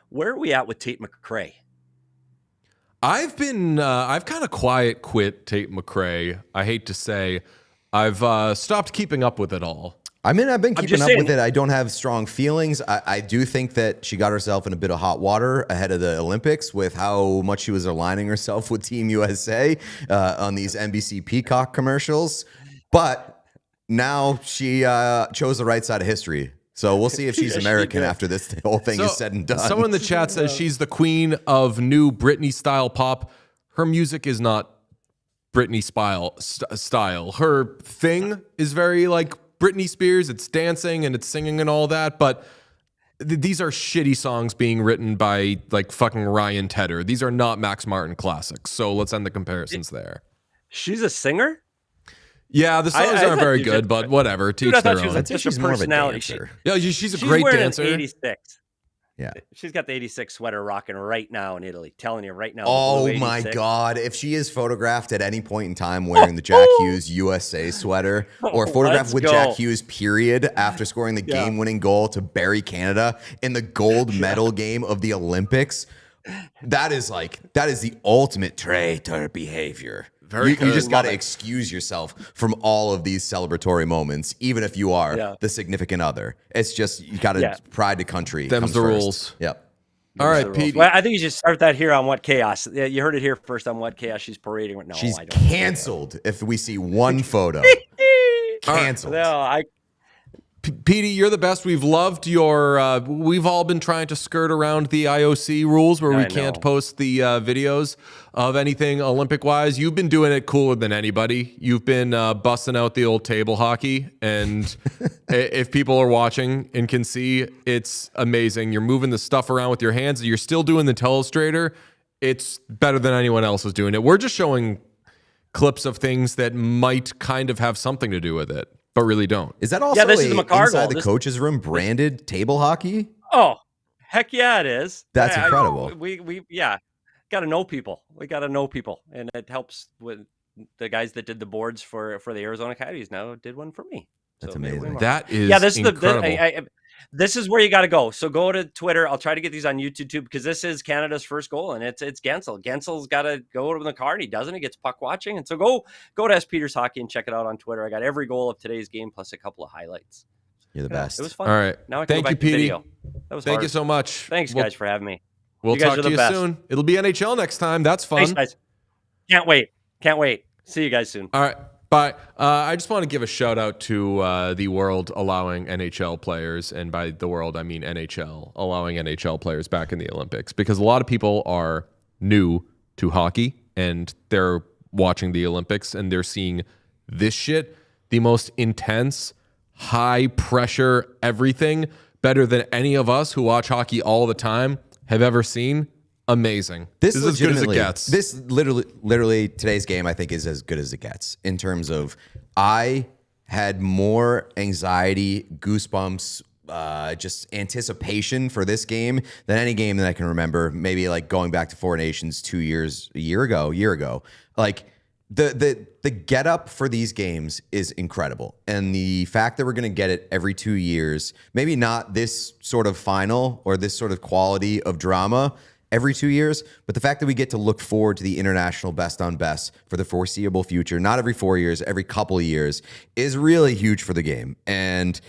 where are we at with Tate McRae? I've kind of quiet quit Tate McRae. I hate to say, I've stopped keeping up with it all. I mean, I've been keeping up with it. I don't have strong feelings. I do think that she got herself in a bit of hot water ahead of the Olympics with how much she was aligning herself with Team USA on these NBC Peacock commercials. But now she chose the right side of history. So we'll see if she's American after this whole thing is said and done. Someone in the chat says she's the queen of new Britney-style pop. Her music is not Britney style. Her thing is very like Britney Spears. It's dancing and it's singing and all that, but these are shitty songs being written by like fucking Ryan Tedder. These are not Max Martin classics. So let's end the comparisons there. She's a singer? Yeah, the songs aren't very good, but whatever. Teach I thought their she was own. just a personality. Yeah, she's a great wearing dancer. An 86. Yeah. She's got the 86 sweater rocking right now in Italy. Telling you right now. Oh my God. If she is photographed at any point in time wearing the Jack Hughes USA sweater or photographed with Jack Hughes, period, after scoring the game-winning goal to bury Canada in the gold medal game of the Olympics, that is the ultimate traitor behavior. You just got to excuse yourself from all of these celebratory moments, even if you are the significant other. It's just, you got to pride the country. Them's the rules. Yep. All right, Pete. Well, I think you should start that here on What Chaos. Yeah, you heard it here first on What Chaos. She's parading. No, she's I don't canceled if we see one photo. Canceled. No, Petey, you're the best. We've loved your. We've all been trying to skirt around the IOC rules where we can't post the videos of anything Olympic-wise. You've been doing it cooler than anybody. You've been busting out the old table hockey, and if people are watching and can see, it's amazing. You're moving the stuff around with your hands. You're still doing the telestrator. It's better than anyone else is doing it. We're just showing clips of things that might kind of have something to do with it, but really don't. Is that also this is the inside the coach's room branded table hockey? Oh, heck yeah, it is. That's incredible. We got to know people. We got to know people, and it helps with the guys that did the boards for the Arizona Coyotes. Now did one for me. That's amazing. That is this incredible. is this is where you got to go. So go to Twitter. I'll try to get these on YouTube too, because this is Canada's first goal, and it's Gensel. Gensel's got to go to the car, and he doesn't. He gets puck watching, and so go to S. Peters Hockey and check it out on Twitter. I got every goal of today's game plus a couple of highlights. You're the best. It was fun. All right. Now I can Thank go you, back to Petey. video. That was Thank hard. you so much. Thanks, guys, for having me. We'll you guys talk are to you the best. soon. It'll be NHL next time. That's fun. Thanks, guys. Can't wait. See you guys soon. All right. Bye. I just want to give a shout out to the world allowing NHL players, and by the world, I mean NHL, allowing NHL players back in the Olympics, because a lot of people are new to hockey and they're watching the Olympics and they're seeing this shit, the most intense, high pressure, everything better than any of us who watch hockey all the time have ever seen. Amazing. This is as good as it gets. This literally today's game, I think, is as good as it gets in terms of I had more anxiety, goosebumps, just anticipation for this game than any game that I can remember. Maybe like going back to Four Nations a year ago. Like the get up for these games is incredible. And the fact that we're going to get it every 2 years, maybe not this sort of final or this sort of quality of drama every 2 years, but the fact that we get to look forward to the international best on best for the foreseeable future, not every 4 years, every couple of years, is really huge for the game. And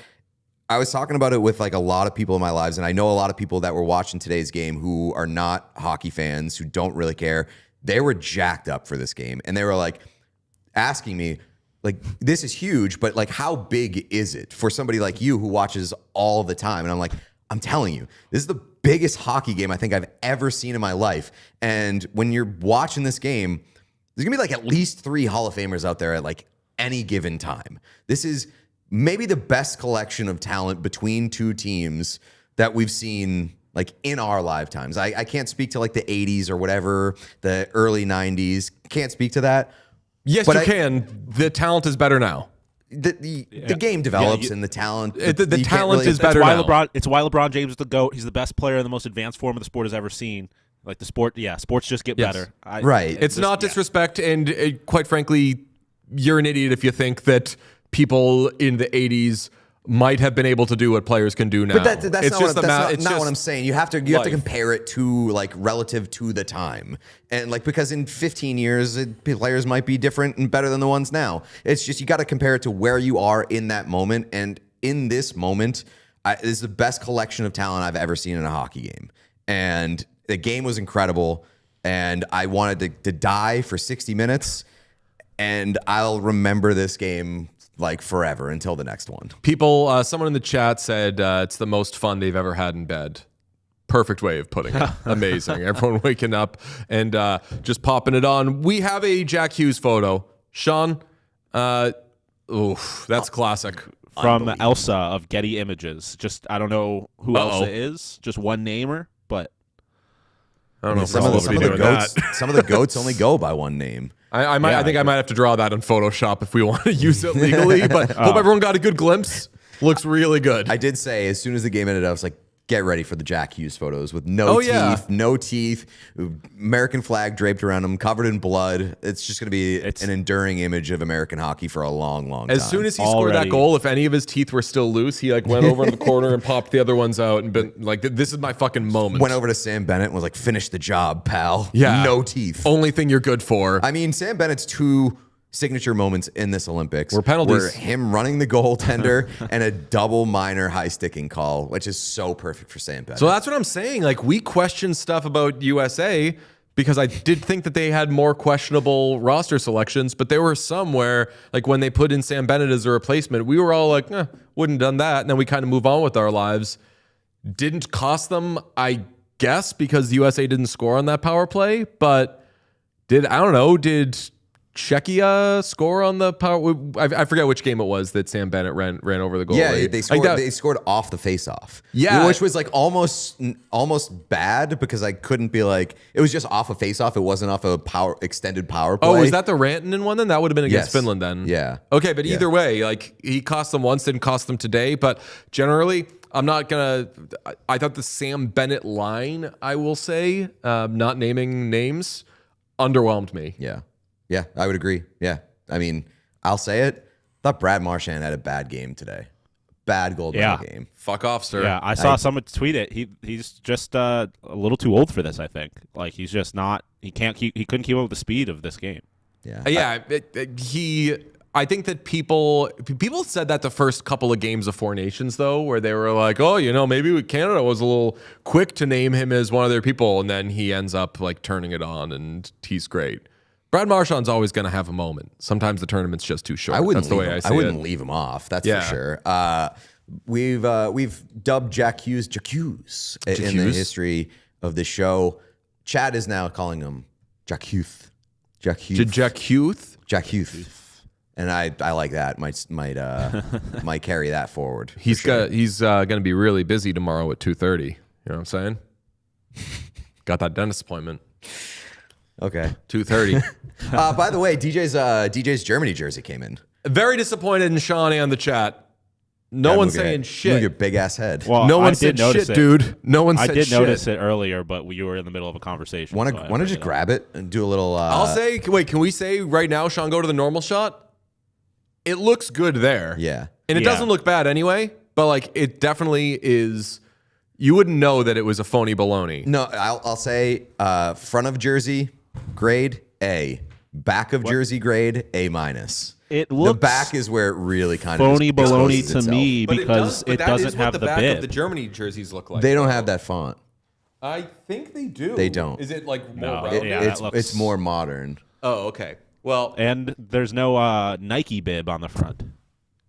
I was talking about it with like a lot of people in my lives, and I know a lot of people that were watching today's game who are not hockey fans, who don't really care. They were jacked up for this game, and they were like asking me, like, this is huge, but like, how big is it for somebody like you who watches all the time? And I'm like, I'm telling you, this is the biggest hockey game I think I've ever seen in my life. And when you're watching this game, there's gonna be like at least 3 Hall of Famers out there at like any given time. This is maybe the best collection of talent between two teams that we've seen like in our lifetimes. I can't speak to like the 80s or whatever, the early 90s. Can't speak to that. Yes, but you can. The talent is better now. The game develops and the talent. The talent is better now. It's why LeBron James is the GOAT. He's the best player in the most advanced form of the sport has ever seen. Like the sport, sports just get better. Right. It's not disrespect, and quite frankly, you're an idiot if you think that people in the 80s might have been able to do what players can do now. But that's it's not, just not what I'm saying. You have to compare it to like relative to the time, and like because in 15 years players might be different and better than the ones now. It's just you got to compare it to where you are in that moment, and in this moment, this is the best collection of talent I've ever seen in a hockey game, and the game was incredible, and I wanted to die for 60 minutes, and I'll remember this game like forever until the next one. People, someone in the chat said it's the most fun they've ever had in bed. Perfect way of putting it. Amazing. Everyone waking up and just popping it on. We have a Jack Hughes photo. Sean, that's classic. From Elsa of Getty Images. Just, I don't know who Elsa is. Just one namer, but I don't know. Some of the goats only go by one name. I think I might have to draw that in Photoshop if we want to use it legally, but hope everyone got a good glimpse. Looks really good. I did say as soon as the game ended, I was like, get ready for the Jack Hughes photos with no teeth, American flag draped around them, covered in blood. It's just going to be an enduring image of American hockey for a long, long time. As soon as he scored that goal, if any of his teeth were still loose, he like went over in the corner and popped the other ones out and been like, this is my fucking moment. Went over to Sam Bennett and was like, finish the job, pal. Yeah. No teeth. Only thing you're good for. I mean, Sam Bennett's two signature moments in this Olympics were penalties. Were him running the goaltender and a double minor high sticking call, which is so perfect for Sam Bennett. So that's what I'm saying. Like, we questioned stuff about USA because I did think that they had more questionable roster selections, but there were some where, like, when they put in Sam Bennett as a replacement, we were all like, wouldn't have done that. And then we kind of move on with our lives. Didn't cost them, I guess, because the USA didn't score on that power play, but did Czechia score on the power? I forget which game it was that Sam Bennett ran over the goal. Yeah, they scored. They scored off the faceoff. Yeah, which was like almost bad because I couldn't be like it was just off a faceoff. It wasn't off a extended power play. Oh, was that the Rantanen one then? That would have been against Finland then. Yeah. Okay, but either way, like he cost them once, didn't cost them today. But generally, I'm not gonna. I thought the Sam Bennett line, I will say, not naming names, underwhelmed me. Yeah, I would agree. Yeah. I mean, I'll say it. Thought Brad Marchand had a bad game today. Bad gold medal game. Fuck off, sir. Yeah, I saw someone tweet it. He's just a little too old for this, I think. Like he's just not he couldn't keep up with the speed of this game. Yeah. I think that people said that the first couple of games of Four Nations, though, where they were like, maybe Canada was a little quick to name him as one of their people, and then he ends up like turning it on and he's great. Brad Marchand's always going to have a moment. Sometimes the tournament's just too short. That's the way I see it. I wouldn't leave him off. That's for sure. We've dubbed Jack Hughes in the history of the show. Chad is now calling him Jack Hughes. Jack Hughes. Jack Hughes. Jack Hughes. And I like that. Might carry that forward. He's going to be really busy tomorrow at 2:30. You know what I'm saying? Got that dentist appointment. Okay. 2:30. By the way, DJ's Germany jersey came in. Very disappointed in Sean and the chat. No one's saying shit. Look at your big ass head. Well, no one said shit, dude. No one said shit. I did notice it earlier, but you were in the middle of a conversation. Want to just grab it and do a little... I'll say... Wait, can we say right now, Sean, go to the normal shot? It looks good there. Yeah. And it doesn't look bad anyway, but like it definitely is... You wouldn't know that it was a phony baloney. No, I'll say front of jersey, grade A. Back of jersey, grade A-. It looks the back is where it really kind of phony baloney to me because it doesn't have the back bib. of the Germany jerseys look like. They don't have that font. I think they do. They don't. Is it like more? It's more modern. Oh, okay. Well, and there's no Nike bib on the front.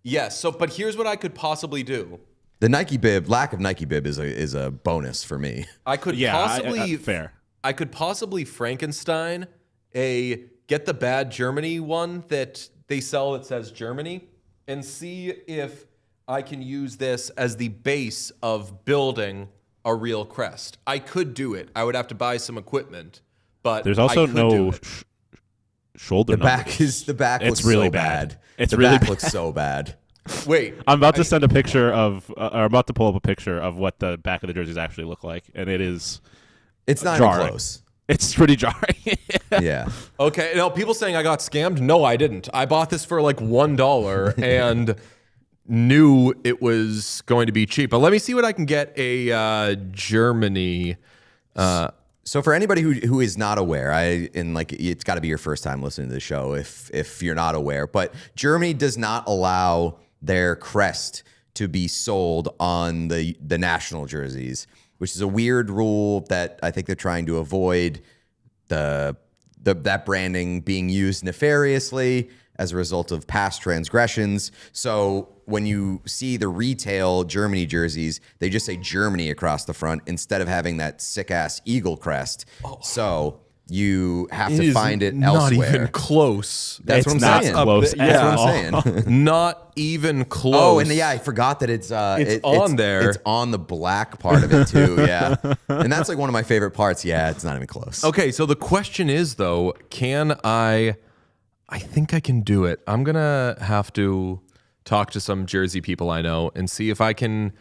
Yes. So, but here's what I could possibly do. The Nike bib, lack of Nike bib is a bonus for me. I could fair. I could possibly Frankenstein get the bad Germany one that they sell that says Germany and see if I can use this as the base of building a real crest. I could do it. I would have to buy some equipment, but there's also no shoulder. The back looks really so bad. It's really back looks so bad. Wait, I'm about to send a picture of, or I'm about to pull up a picture of what the back of the jerseys actually look like, and it's not jarring. even close. It's pretty jarring. Yeah. Okay, now people saying I got scammed. No, I didn't. I bought this for like $1 and knew it was going to be cheap. But let me see what I can get a Germany. So for anybody who is not aware, it's got to be your first time listening to the show if you're not aware, but Germany does not allow their crest to be sold on the national jerseys, which is a weird rule that I think they're trying to avoid that branding being used nefariously as a result of past transgressions. So when you see the retail Germany jerseys, they just say Germany across the front instead of having that sick-ass eagle crest. So you have to find it not elsewhere. Not even close. That's it's what I'm not saying. close. That's what I'm saying. Not even close. Oh, and I forgot that it's on there. It's on the black part of it too. Yeah, and that's like one of my favorite parts. Yeah, it's not even close. Okay, so the question is though, can I think I can do it. I'm gonna have to talk to some Jersey people I know and see if I can.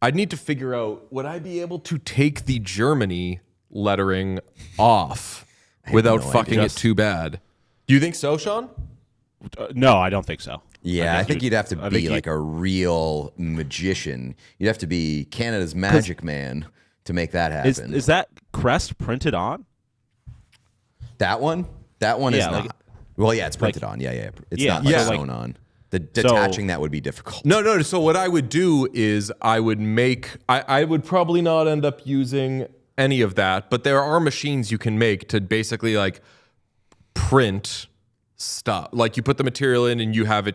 I'd need to figure out, would I be able to take the Germany lettering off without fucking it too bad? Do you think so, Sean? No, I don't think so. Yeah, I think you'd have to be like a real magician. You'd have to be Canada's magic man to make that happen. Is that crest printed on? That one? That one is like- not. Well, yeah, it's printed on. Yeah. It's not sewn on. Detaching that would be difficult. No. So what I would do is I would probably not end up using any of that, but there are machines you can make to basically like print stuff. Like you put the material in and you have it.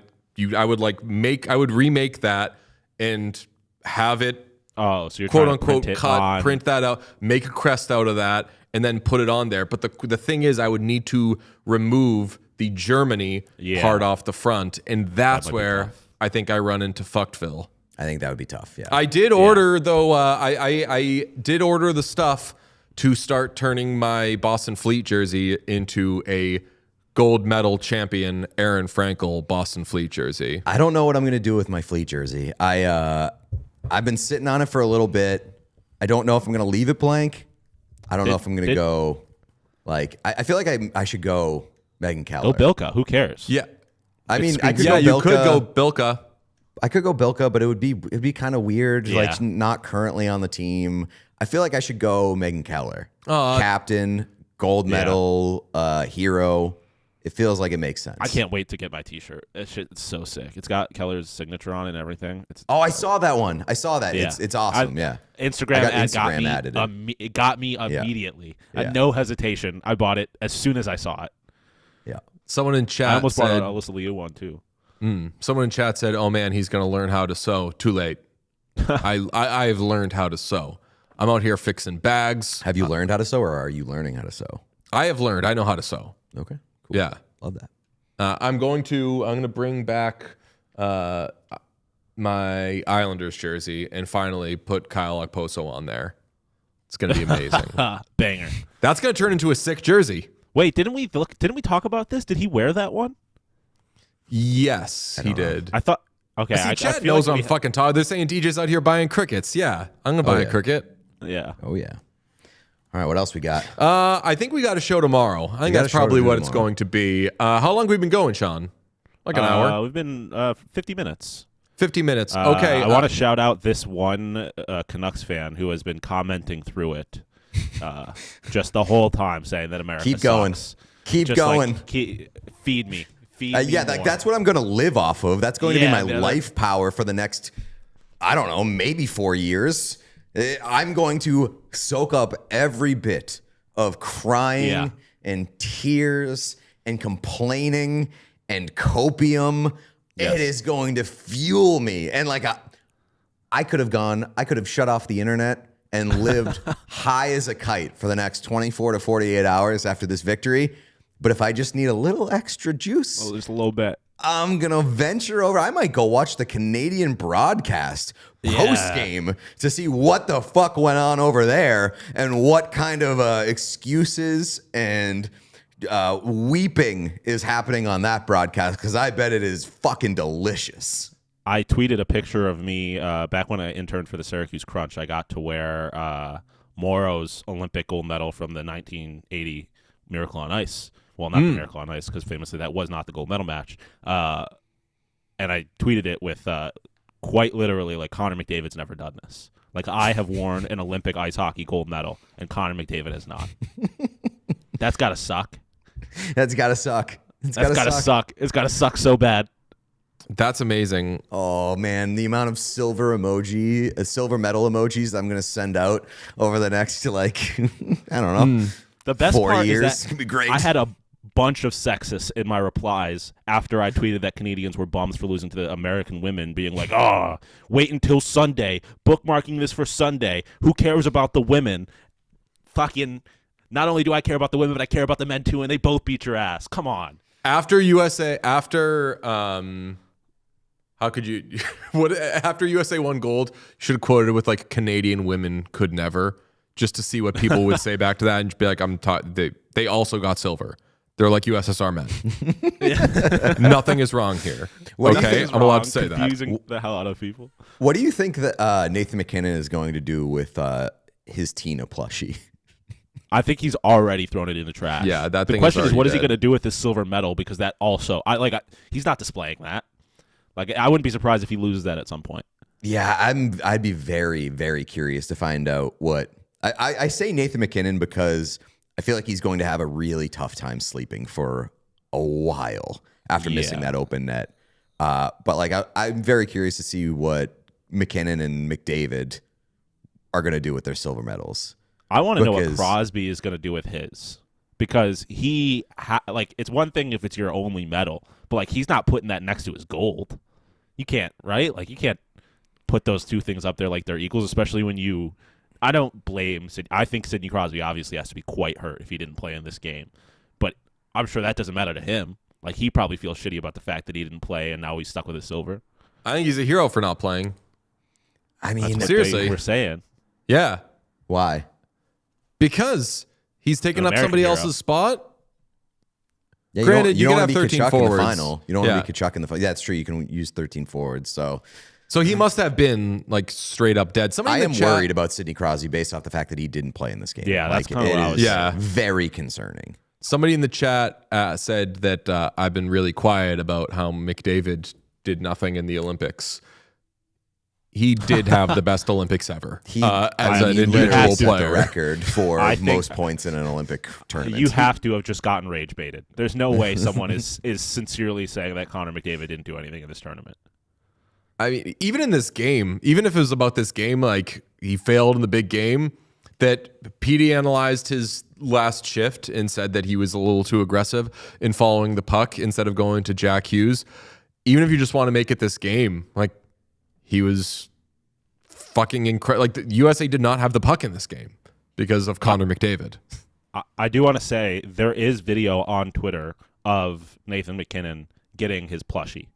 I would remake that and have it. Oh, so you're quote trying to unquote print cut, print that out, make a crest out of that, and then put it on there. But the thing is, I would need to remove the Germany part off the front, and that's where I think I run into Fucktville. I think that would be tough. Yeah, I did order though. I did order the stuff to start turning my Boston Fleet jersey into a gold medal champion Aaron Frankel Boston Fleet jersey. I don't know what I'm going to do with my Fleet jersey. I've been sitting on it for a little bit. I don't know if I'm going to leave it blank. I don't know if I'm going to go. Like I feel like I should go Megan Keller. Go Bilka. Who cares? Yeah, I mean, I could yeah, go you Bilka. could go Bilka. I could go Bilka, but it'd be kind of weird. Yeah. Like not currently on the team. I feel like I should go Megan Keller, captain, gold medal, hero. It feels like it makes sense. I can't wait to get my T-shirt. It's so sick. It's got Keller's signature on it and everything. I saw that one. I saw that. Yeah. It's awesome. Instagram I got ad Instagram added it got me immediately. I Yeah. had no hesitation. I bought it as soon as I saw it. Yeah. Someone in chat I almost bought said, an Alyssa Liu one too. Someone in chat said, "Oh man, he's going to learn how to sew." Too late. I've learned how to sew. I'm out here fixing bags. Have you learned how to sew, or are you learning how to sew? I have learned. I know how to sew. Okay. Cool. Yeah. Love that. I'm going to bring back my Islanders jersey and finally put Kyle Okposo on there. It's going to be amazing. Banger. That's going to turn into a sick jersey. Wait, didn't we talk about this? Did he wear that one? Yes, he did. I thought. Okay, See, I Chad feel knows like I'm fucking tired. They're saying DJ's out here buying crickets. Yeah, I'm going to buy a cricket. Yeah. Oh yeah. All right. What else we got? I think we got a show tomorrow. I think got that's a show probably to do what it's tomorrow. going to be. How long have we been going, Sean? Like an hour? We've been 50 minutes. 50 minutes. Okay. I want to shout out this one Canucks fan who has been commenting through it just the whole time, saying that America Keep going. sucks. Keep Just going. Like, feed me. Feed me Yeah, more. that's what I'm going to live off of. That's going to be Yeah, my man, life power for the next, I don't know, maybe 4 years. I'm going to soak up every bit of crying and tears and complaining and copium. Yes. It is going to fuel me. And like I could have shut off the internet and lived high as a kite for the next 24 to 48 hours after this victory. But if I just need a little extra juice, just a little bit. I'm going to venture over. I might go watch the Canadian broadcast post game to see what the fuck went on over there and what kind of excuses and weeping is happening on that broadcast, because I bet it is fucking delicious. I tweeted a picture of me back when I interned for the Syracuse Crunch. I got to wear Morrow's Olympic gold medal from the 1980 Miracle on Ice. Well, not the Miracle on Ice, because famously that was not the gold medal match. And I tweeted it with quite literally, like, Connor McDavid's never done this. Like, I have worn an Olympic ice hockey gold medal, and Connor McDavid has not. That's got to suck. That's got to suck. That's got to suck. It's got to suck so bad. That's amazing. Oh man, the amount of silver medal emojis I'm gonna send out over the next like I don't know. The best 4 part years. is It's that gonna be great. I had a bunch of sexists in my replies after I tweeted that Canadians were bums for losing to the American women, being like, "Oh, wait until Sunday, bookmarking this for Sunday. Who cares about the women? Fucking, not only do I care about the women, but I care about the men too, and they both beat your ass. Come on." After how could you? After USA won gold, you should have quoted it with like "Canadian women could never," just to see what people would say back to that, and just be like, They also got silver. They're like USSR men. Nothing is wrong here. Okay, I'm allowed to say that. Confusing the hell out of people. What do you think that Nathan McKinnon is going to do with his Tina plushie? I think he's already thrown it in the trash. Yeah, that the thing question is is, what is he already going to do with this silver medal? Because that also, he's not displaying that. Like, I wouldn't be surprised if he loses that at some point. Yeah, I'd be very, very curious to find out what I say Nathan McKinnon because I feel like he's going to have a really tough time sleeping for a while after missing that open net. But like I'm very curious to see what McKinnon and McDavid are going to do with their silver medals. I want to know what Crosby is going to do with his, because it's one thing if it's your only medal, but like he's not putting that next to his gold. You can't, right? Like you can't put those two things up there like they're equals, especially when I don't blame Sidney. I think Sidney Crosby obviously has to be quite hurt if he didn't play in this game, but I'm sure that doesn't matter to him. Like he probably feels shitty about the fact that he didn't play and now he's stuck with his silver. I think he's a hero for not playing. I mean, seriously, we're saying, yeah. Why? Because he's taking up somebody else's spot. Yeah, Granted, you don't can want have to be 13 Tkachuk forwards. in the final. You don't want to be Tkachuk in the final. Yeah, that's true. You can use 13 forwards. So he must have been like straight up dead. I am worried about Sidney Crosby based off the fact that he didn't play in this game. Yeah, that's kind of what I was saying. Very concerning. Somebody in the chat said that I've been really quiet about how McDavid did nothing in the Olympics. He did have the best Olympics ever as an individual player. The record for most points in an Olympic tournament. You have to have just gotten rage baited. There's no way someone is sincerely saying that Connor McDavid didn't do anything in this tournament. I mean, even in this game, even if it was about this game, like he failed in the big game, that PD analyzed his last shift and said that he was a little too aggressive in following the puck instead of going to Jack Hughes. Even if you just want to make it this game, like he was fucking incredible. Like the USA did not have the puck in this game because of Connor McDavid. I do want to say there is video on Twitter of Nathan McKinnon getting his plushie.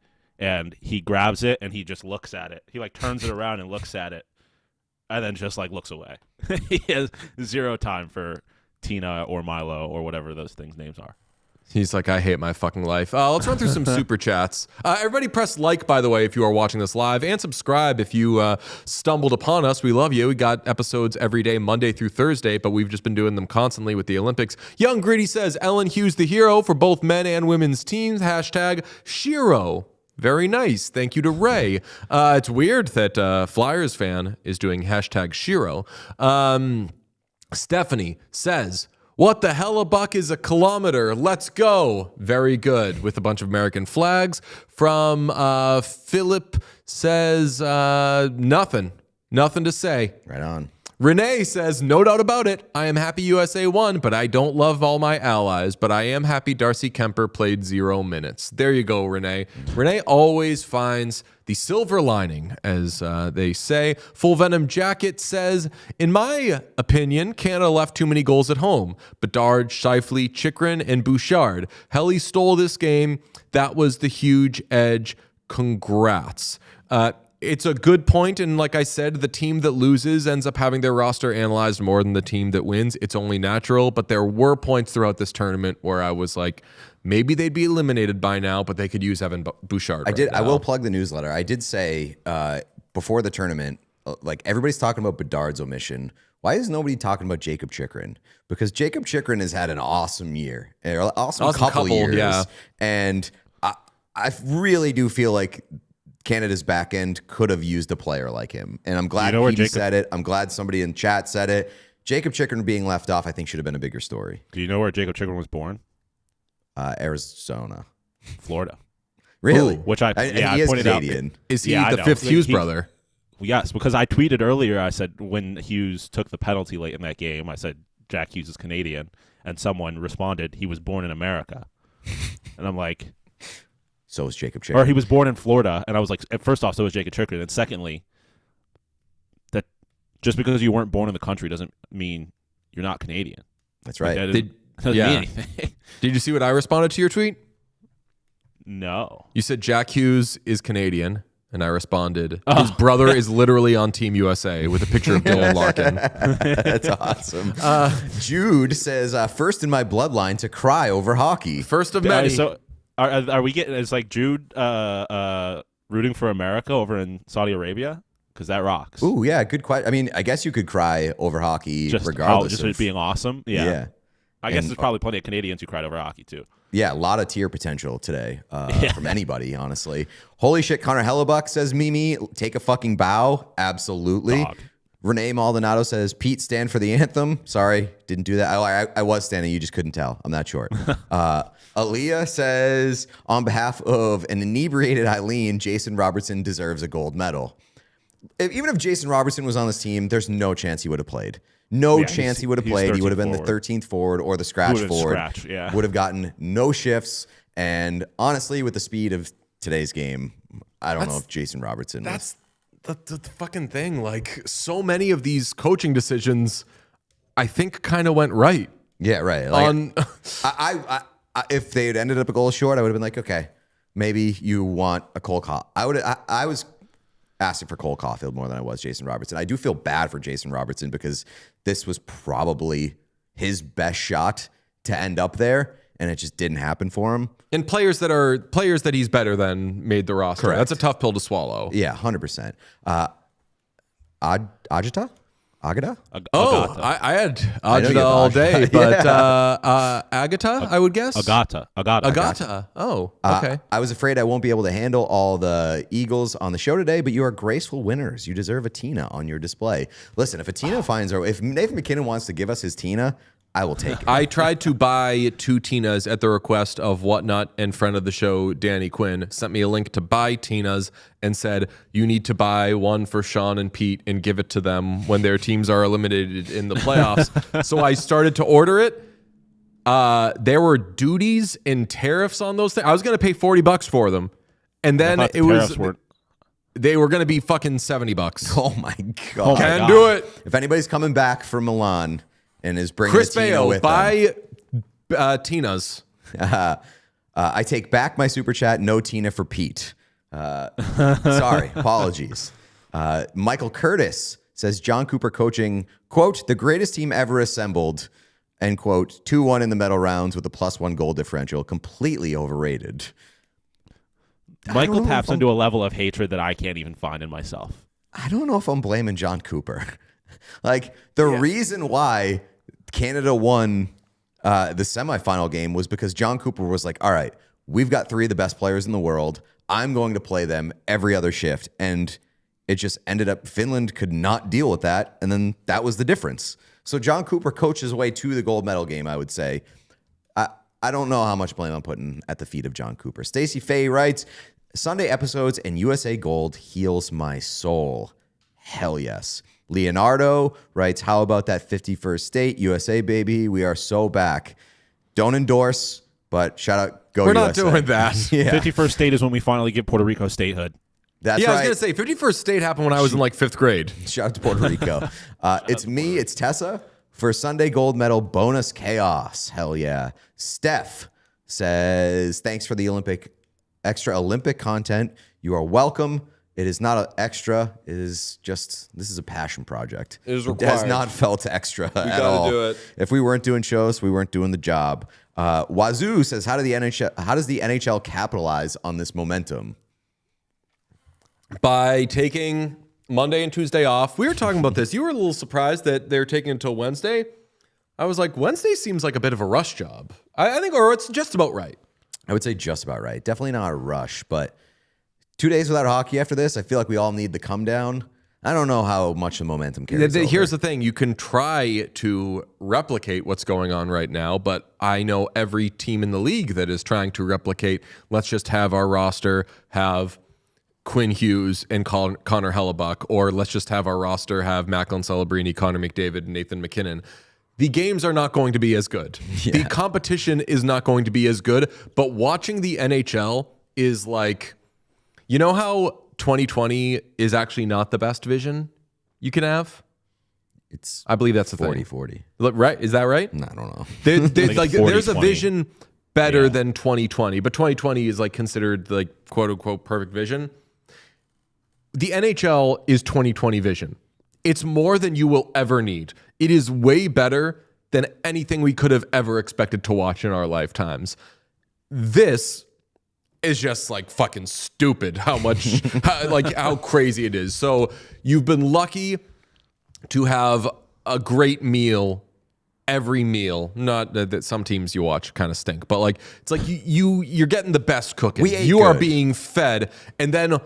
And he grabs it and he just looks at it. He like turns it around and looks at it, and then just like looks away. He has zero time for Tina or Milo or whatever those things' names are. He's like, I hate my fucking life. Let's run through some super chats. Everybody press like, by the way, if you are watching this live, and subscribe if you stumbled upon us. We love you. We got episodes every day, Monday through Thursday, but we've just been doing them constantly with the Olympics. Young Gritty says, Ellen Hughes the hero for both men and women's teams. Hashtag Shiro. Very nice. Thank you to Ray. It's weird that Flyers fan is doing hashtag Shiro. Stephanie says, what the Hellebuyck is a kilometer? Let's go. Very good. With a bunch of American flags. From Philip says, nothing. Nothing to say. Right on. Renee says, no doubt about it. I am happy USA won, but I don't love all my allies. But I am happy Darcy Kemper played 0 minutes. There you go, Renee. Renee always finds the silver lining, as they say. Full Venom Jacket says, in my opinion, Canada left too many goals at home. Bedard, Scheifele, Chychrun, and Bouchard. Helly stole this game. That was the huge edge. Congrats. It's a good point, and like I said, the team that loses ends up having their roster analyzed more than the team that wins. It's only natural, but there were points throughout this tournament where I was like, maybe they'd be eliminated by now, but they could use Evan Bouchard. I will plug the newsletter. I did say before the tournament, like everybody's talking about Bedard's omission. Why is nobody talking about Jacob Chychrun? Because Jacob Chychrun has had an awesome year, awesome couple years. Yeah. And I really do feel like Canada's back end could have used a player like him. And I'm glad Petey said it. I'm glad somebody in chat said it. Jacob Chychrun being left off, I think, should have been a bigger story. Do you know where Jacob Chychrun was born? Arizona. Florida. Really? Ooh, which I he is pointed Canadian. out. Is he the fifth Hughes brother? Yes, because I tweeted earlier, I said when Hughes took the penalty late in that game, I said Jack Hughes is Canadian, and someone responded, he was born in America. And I'm like... So is Jacob Chychrun. Or he was born in Florida, and I was like, first off, so was Jacob Chychrun, and secondly, that just because you weren't born in the country doesn't mean you're not Canadian. That's right. Like, that doesn't mean anything. Did you see what I responded to your tweet? No. You said Jack Hughes is Canadian, and I responded, his brother is literally on Team USA with a picture of Dylan Larkin. That's awesome. Jude says, first in my bloodline to cry over hockey. First of many. So are we getting, it's like Jude rooting for America over in Saudi Arabia? Because that rocks. Ooh, yeah, good question. I mean, I guess you could cry over hockey regardless just of it being awesome. Yeah. I guess And- there's probably plenty of Canadians who cried over hockey, too. Yeah, a lot of tier potential today from anybody, honestly. Holy shit, Connor Hellebuyck says, Mimi, take a fucking bow. Absolutely. Dog. Renee Maldonado says, Pete, stand for the anthem. Sorry, didn't do that. I was standing. You just couldn't tell. I'm that short. Aaliyah says, on behalf of an inebriated Eileen, Jason Robertson deserves a gold medal. Even if Jason Robertson was on this team, there's no chance he would have played. No chance he would have played. He would have been the 13th forward or the scratch forward. Would have gotten no shifts. And honestly, with the speed of today's game, I don't know if Jason Robertson That's the fucking thing. Like, so many of these coaching decisions, I think, kind of went right. Yeah, right. Like, I if they had ended up a goal short, I would have been like, okay, maybe you want a Cole Caulfield. I was asking for Cole Caulfield more than I was Jason Robertson. I do feel bad for Jason Robertson because this was probably his best shot to end up there, and it just didn't happen for him. And players that he's better than made the roster. Correct. That's a tough pill to swallow. Yeah, 100%. Agata? Oh, I had Agata all day, but Agata, I would guess. Agata. Oh, okay. I was afraid I won't be able to handle all the Eagles on the show today, but you are graceful winners. You deserve a Tina on your display. Listen, if a Tina if Nathan McKinnon wants to give us his Tina, I will take it. I tried to buy 2 Tinas at the request of Whatnot and friend of the show, Danny Quinn, sent me a link to buy Tinas and said, you need to buy one for Sean and Pete and give it to them when their teams are eliminated in the playoffs. So I started to order it. There were duties and tariffs on those things. I was going to pay $40 for them. And then they were going to be fucking $70. Oh my God. Can do it. If anybody's coming back from Milan and is bringing Chris a Tina with buy Tinas. I take back my super chat. No Tina for Pete. Sorry, apologies. Michael Curtis says John Cooper coaching, quote, the greatest team ever assembled, end quote, 2-1 in the medal rounds with a +1 goal differential. Completely overrated. Michael taps into a level of hatred that I can't even find in myself. I don't know if I'm blaming John Cooper. Like, the reason why Canada won the semifinal game was because John Cooper was like, all right, we've got 3 of the best players in the world. I'm going to play them every other shift. And it just ended up Finland could not deal with that. And then that was the difference. So John Cooper coached his way to the gold medal game, I would say. I don't know how much blame I'm putting at the feet of John Cooper. Stacey Faye writes, Sunday episodes and USA Gold heals my soul. Hell yes. Leonardo writes, how about that 51st state? USA, baby. We are so back. Don't endorse, but shout out, go We're USA. not doing that. Yeah. 51st state is when we finally get Puerto Rico statehood. That's I was right. going to say, 51st state happened when I was in like 5th grade. Shout out to Puerto Rico. It's Tessa for Sunday gold medal bonus chaos. Hell yeah. Steph says, thanks for the extra Olympic content. You are welcome. It is not an extra. It is just, this is a passion project. It is It has required. not felt extra at gotta all. do it. If we weren't doing shows, we weren't doing the job. Wazoo says, how does the NHL capitalize on this momentum? By taking Monday and Tuesday off. We were talking about this. You were a little surprised that they're taking until Wednesday. I was like, Wednesday seems like a bit of a rush job. I think, or it's just about right. I would say just about right. Definitely not a rush, but 2 days without hockey after this, I feel like we all need the come down. I don't know how much the momentum carries over. Here's the thing. You can try to replicate what's going on right now, but I know every team in the league that is trying to replicate, let's just have our roster have Quinn Hughes and Connor Hellebuyck, or let's just have our roster have Macklin Celebrini, Connor McDavid, and Nathan McKinnon. The games are not going to be as good. Yeah. The competition is not going to be as good, but watching the NHL is like, you know how 2020 is actually not the best vision you can have? I believe that's the 40-40. Right? Is that right? No, I don't know. There's a vision better than 2020, but 2020 is like considered like quote unquote perfect vision. The NHL is 2020 vision. It's more than you will ever need. It is way better than anything we could have ever expected to watch in our lifetimes. This is just like fucking stupid how much, how crazy it is. So you've been lucky to have a great meal every meal. Not that some teams you watch kind of stink, but like it's like you're getting the best cooking. You are being fed, and then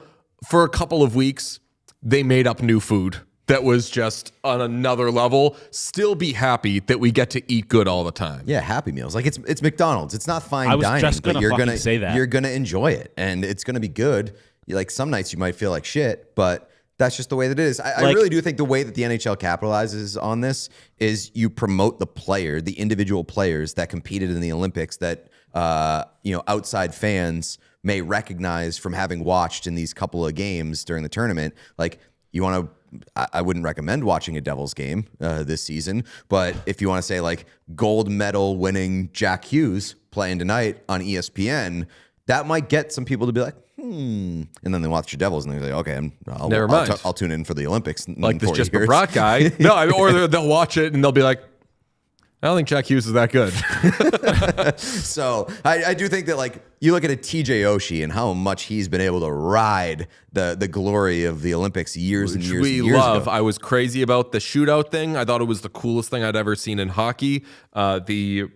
for a couple of weeks they made up new food that was just on another level. Still be happy that we get to eat good all the time. Yeah, Happy Meals. Like it's McDonald's. It's not fine I was dining, just but gonna say that. You're gonna enjoy it, and it's gonna be good. Like some nights you might feel like shit, but that's just the way that it is. I really do think the way that the NHL capitalizes on this is you promote the player, the individual players that competed in the Olympics that outside fans may recognize from having watched in these couple of games during the tournament. Like you want to. I wouldn't recommend watching a Devils game this season, but if you want to say like gold medal winning Jack Hughes playing tonight on ESPN, that might get some people to be like, and then they watch your Devils and they're like, okay, I'll tune in for the Olympics. Like this Jesper Bratt guy. No, or they'll watch it and they'll be like, I don't think Jack Hughes is that good. So I do think that like you look at a TJ Oshie and how much he's been able to ride the glory of the Olympics years and years ago. I was crazy about the shootout thing. I thought it was the coolest thing I'd ever seen in hockey. The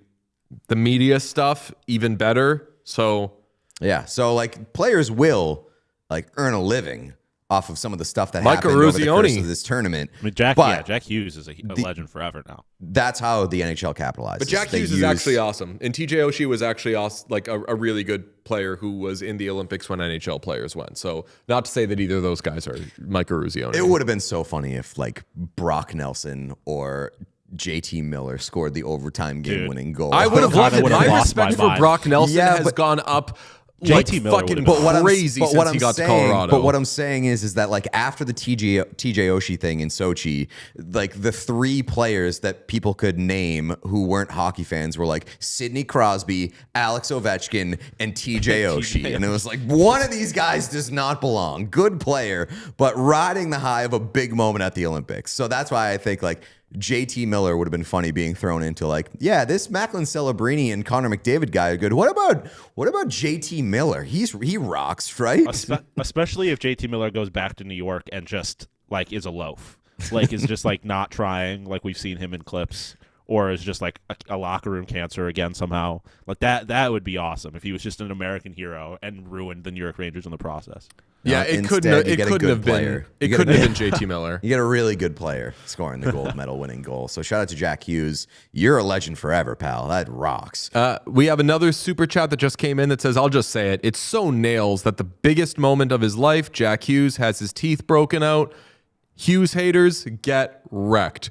media stuff, even better. So yeah. So like players will like earn a living off of some of the stuff that happened over the course of this tournament. I mean, Jack Hughes is a legend forever now. That's how the NHL capitalizes. But Jack Hughes is actually awesome. And TJ Oshie was actually like a really good player who was in the Olympics when NHL players went. So not to say that either of those guys are Mike Eruzione. It would have been so funny if like Brock Nelson or JT Miller scored the overtime game-winning goal. I would have loved it. My respect for Brock Nelson has gone up JT Miller fucking crazy since he got to Colorado. But what I'm saying is that like after the TJ Oshie thing in Sochi, like the three players that people could name who weren't hockey fans were like Sidney Crosby, Alex Ovechkin, and TJ Oshie. And it was like, one of these guys does not belong. Good player, but riding the high of a big moment at the Olympics. So that's why I think like JT Miller would have been funny being thrown into like, yeah, this Macklin Celebrini and Connor McDavid guy are good. What about JT Miller? He rocks, right? Especially if JT Miller goes back to New York and just like is a loaf, like is just like not trying, like we've seen him in clips, or is just like a locker room cancer again somehow. Like that would be awesome if he was just an American hero and ruined the New York Rangers in the process. Yeah, it couldn't have been JT Miller. You get a really good player scoring the gold medal winning goal. So shout out to Jack Hughes. You're a legend forever, pal. That rocks. We have another super chat that just came in that says, I'll just say it. It's so nails that the biggest moment of his life, Jack Hughes has his teeth broken out. Hughes haters get wrecked.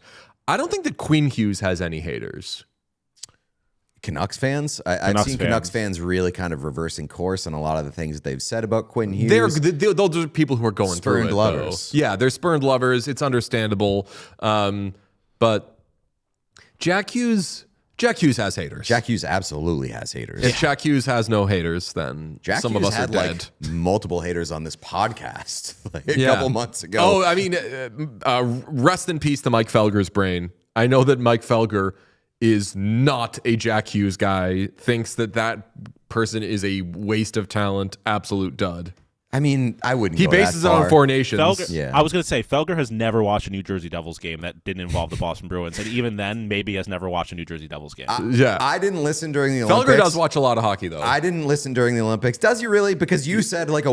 I don't think that Quinn Hughes has any haters. Canucks fans? I've seen Canucks fans really kind of reversing course on a lot of the things that they've said about Quinn Hughes. Those are people who are going through it, lovers. Though. Yeah, they're spurned lovers. It's understandable. But Jack Hughes has haters. Jack Hughes absolutely has haters. If Jack Hughes has no haters, then some of us are dead. Like multiple haters on this podcast like a couple months ago. Oh, I mean, rest in peace to Mike Felger's brain. I know that Mike Felger is not a Jack Hughes guy, thinks that person is a waste of talent, absolute dud. I mean, I wouldn't. He go bases that it on far. Four Nations. Felger, Yeah. I was going to say, Felger has never watched a New Jersey Devils game that didn't involve the Boston Bruins. And even then, maybe has never watched a New Jersey Devils game. Yeah. I didn't listen during the Olympics. Felger does watch a lot of hockey, though. I didn't listen during the Olympics. Does he really? Because you said like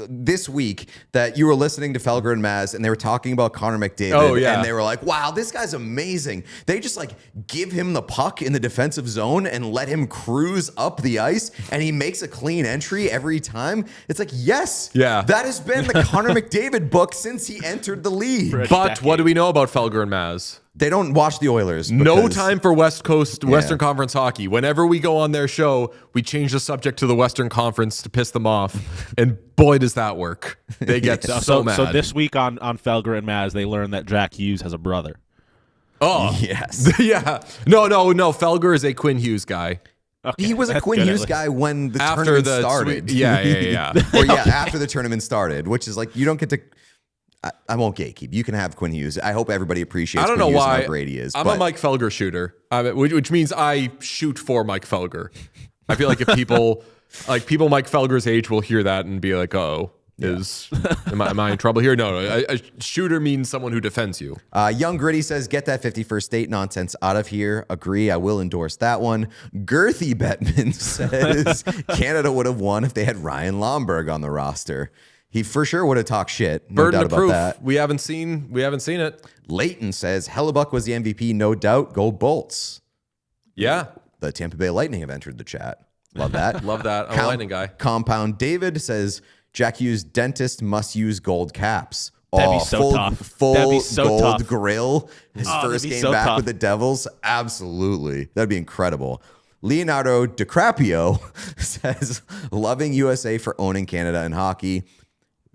this week that you were listening to Felger and Maz and they were talking about Connor McDavid. Oh, yeah. And they were like, wow, this guy's amazing. They just like give him the puck in the defensive zone and let him cruise up the ice and he makes a clean entry every time. It's like, yes. Yeah. That has been the Connor McDavid book since he entered the league. But what do we know about Felger and Maz? They don't watch the Oilers. No because- time for Western Conference hockey. Whenever we go on their show, we change the subject to the Western Conference to piss them off. And boy, does that work. They get so mad. So this week on Felger and Maz, they learned that Jack Hughes has a brother. Oh. Yes. Yeah. No. Felger is a Quinn Hughes guy. Okay, He was a that's Quinn good, Hughes at guy when the After tournament the started. Yeah. Or after the tournament started, which is like you don't get to. I won't gatekeep. You can have Quinn Hughes. I hope everybody appreciates. I don't Quinn know Hughes and why. how great he is. I'm but a Mike Felger shooter, which means I shoot for Mike Felger. I feel like if people Mike Felger's age will hear that and be like, "Oh, am I in trouble here?" No. A shooter means someone who defends you. Young Gritty says, "Get that 51st state nonsense out of here." Agree. I will endorse that one. Girthy Bettman says, "Canada would have won if they had Ryan Lomberg on the roster. He for sure would have talked shit. No Burden doubt of about proof. that." We haven't seen it. Leighton says, "Hellebuyck was the MVP, no doubt. Go Bolts." Yeah. The Tampa Bay Lightning have entered the chat. Love that. Love that. I'm a Lightning guy. Compound David says, "Jack Hughes dentist must use gold caps." That'd be so tough. Full That'd be so gold tough. grill. His that'd first be game so back tough. with the Devils. Absolutely. That'd be incredible. Leonardo DiCaprio says, "Loving USA for owning Canada in hockey.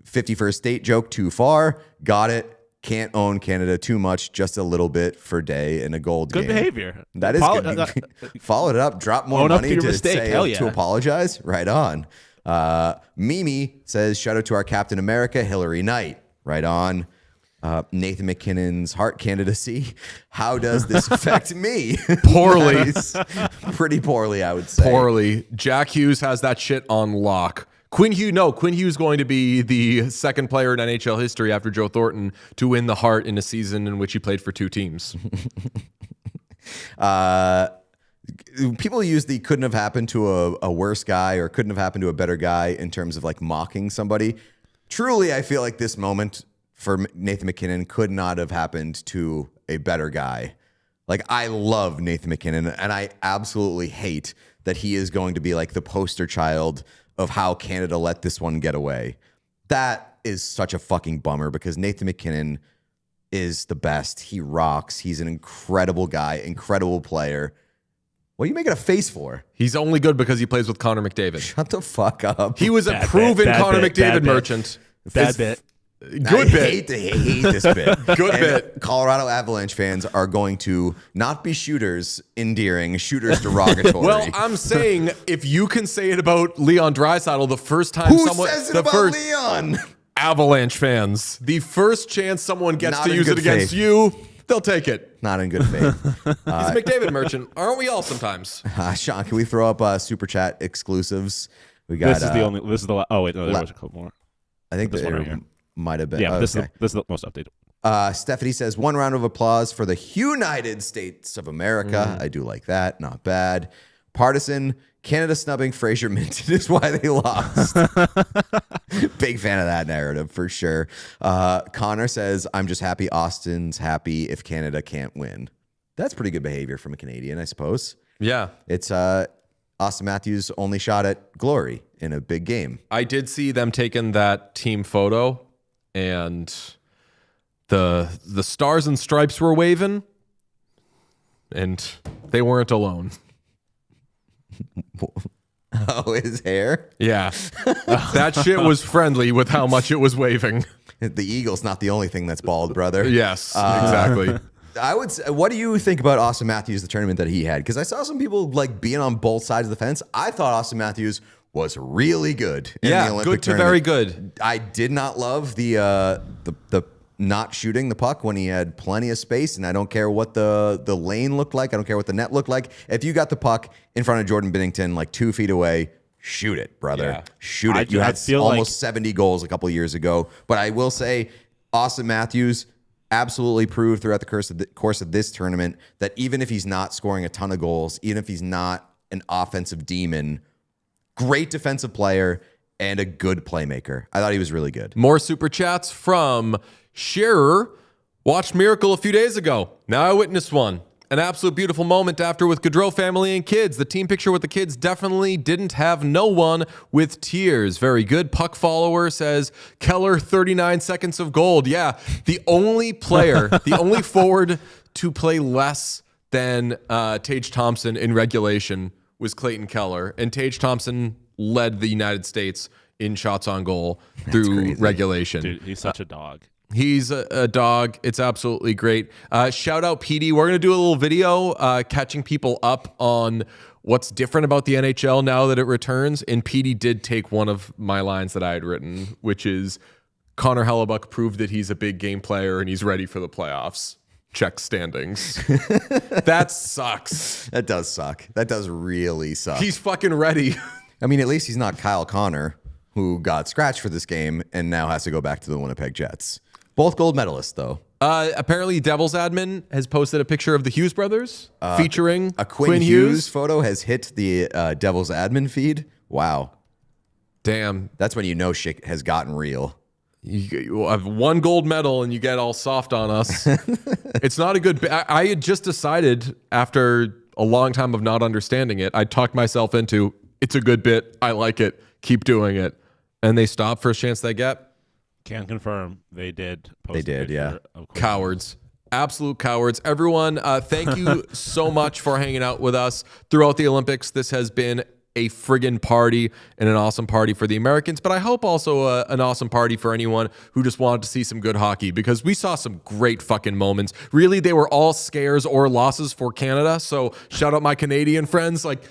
51st state joke too far. Got it. Can't own Canada too much. Just a little bit for day in a gold Good game." behavior. That is good. Followed it up. Drop more Own up money to your to mistake. say Hell yeah. to apologize. Right on. Mimi says, "Shout out to our Captain America, Hillary Knight." Right on. Nathan McKinnon's heart candidacy. "How does this affect me?" Poorly. Nice. Pretty poorly, I would say. Poorly. Jack Hughes has that shit on lock. Quinn Hughes going to be the second player in NHL history after Joe Thornton to win the Hart in a season in which he played for two teams. People use the "couldn't have happened to a worse guy" or "couldn't have happened to a better guy" in terms of like mocking somebody. Truly, I feel like this moment for Nathan McKinnon could not have happened to a better guy. Like, I love Nathan McKinnon, and I absolutely hate that he is going to be like the poster child of how Canada let this one get away. That is such a fucking bummer because Nathan McKinnon is the best. He rocks. He's an incredible guy, incredible player. What are you making a face for? He's only good because he plays with Connor McDavid. Shut the fuck up. He was a Bad proven bit, bad Connor bit, McDavid bad bit. merchant. Bad bit. Good I bit. hate this bit. Good And bit. Colorado Avalanche fans are going to not be shooters endearing, shooters derogatory. Well, I'm saying if you can say it about Leon Draisaitl the first time who someone says it the about first Leon? Avalanche fans, the first chance someone gets Not to in use it good against faith. you, they'll take it. Not in good faith. He's a McDavid merchant, aren't we all sometimes? Sean, can we throw up super chat exclusives? We got. This is the only. This is the. Oh wait, no, there was a couple more. I think this that one right here. might have been. Yeah, oh, this okay. is the most updated. Stephanie says, "One round of applause for the United States of America." I do like that. Not bad. Partisan, Canada snubbing Fraser Minton is why they lost. Big fan of that narrative for sure. Connor says, "I'm just happy Austin's happy if Canada can't win." That's pretty good behavior from a Canadian, I suppose. Yeah. It's Austin Matthews' only shot at glory in a big game. I did see them taking that team photo and the stars and stripes were waving and they weren't alone. Oh, his hair? Yeah. That shit was friendly with how much it was waving. The Eagle's not the only thing that's bald, brother. Yes, exactly. I would say, what do you think about Austin Matthews, the tournament that he had? Because I saw some people like being on both sides of the fence. I thought Austin Matthews was really good in the Olympic good to tournament. very good. I did not love the not shooting the puck when he had plenty of space, and I don't care what the lane looked like. I don't care what the net looked like. If you got the puck in front of Jordan Binnington, like 2 feet away, shoot it, brother. Yeah. Shoot it. You I had feel almost 70 goals a couple years ago. But I will say, Austin Matthews absolutely proved throughout the course of this tournament that even if he's not scoring a ton of goals, even if he's not an offensive demon, great defensive player and a good playmaker. I thought he was really good. More super chats from Shearer. Watched Miracle a few days ago. Now I witnessed one. An absolute beautiful moment after with Gaudreau family and kids. The team picture with the kids definitely didn't have no one with tears. Very good. Puck follower says, Keller, 39 seconds of gold. Yeah, the only player, the only forward to play less than Tage Thompson in regulation was Clayton Keller. And Tage Thompson led the United States in shots on goal through regulation. Dude, he's such a dog. He's a dog. It's absolutely great. Shout out PD. We're going to do a little video catching people up on what's different about the NHL now that it returns. And PD did take one of my lines that I had written, which is Connor Hellebuyck proved that he's a big game player and he's ready for the playoffs. Check standings. That sucks. That does suck. That does really suck. He's fucking ready. I mean, at least he's not Kyle Connor, who got scratched for this game and now has to go back to the Winnipeg Jets. Both gold medalists, though. Apparently, Devil's Admin has posted a picture of the Hughes brothers featuring A Quinn Hughes photo has hit the Devil's Admin feed. Wow. Damn. That's when you know shit has gotten real. You have one gold medal and you get all soft on us. It's not a good bit. I had just decided after a long time of not understanding it, I talked myself into, it's a good bit. I like it. Keep doing it. And they stop first chance they get. Can confirm they did. They did, yeah. Cowards. Absolute cowards. Everyone, thank you so much for hanging out with us throughout the Olympics. This has been a friggin' party and an awesome party for the Americans, but I hope also an awesome party for anyone who just wanted to see some good hockey, because we saw some great fucking moments. Really, they were all scares or losses for Canada, so shout out my Canadian friends. Like,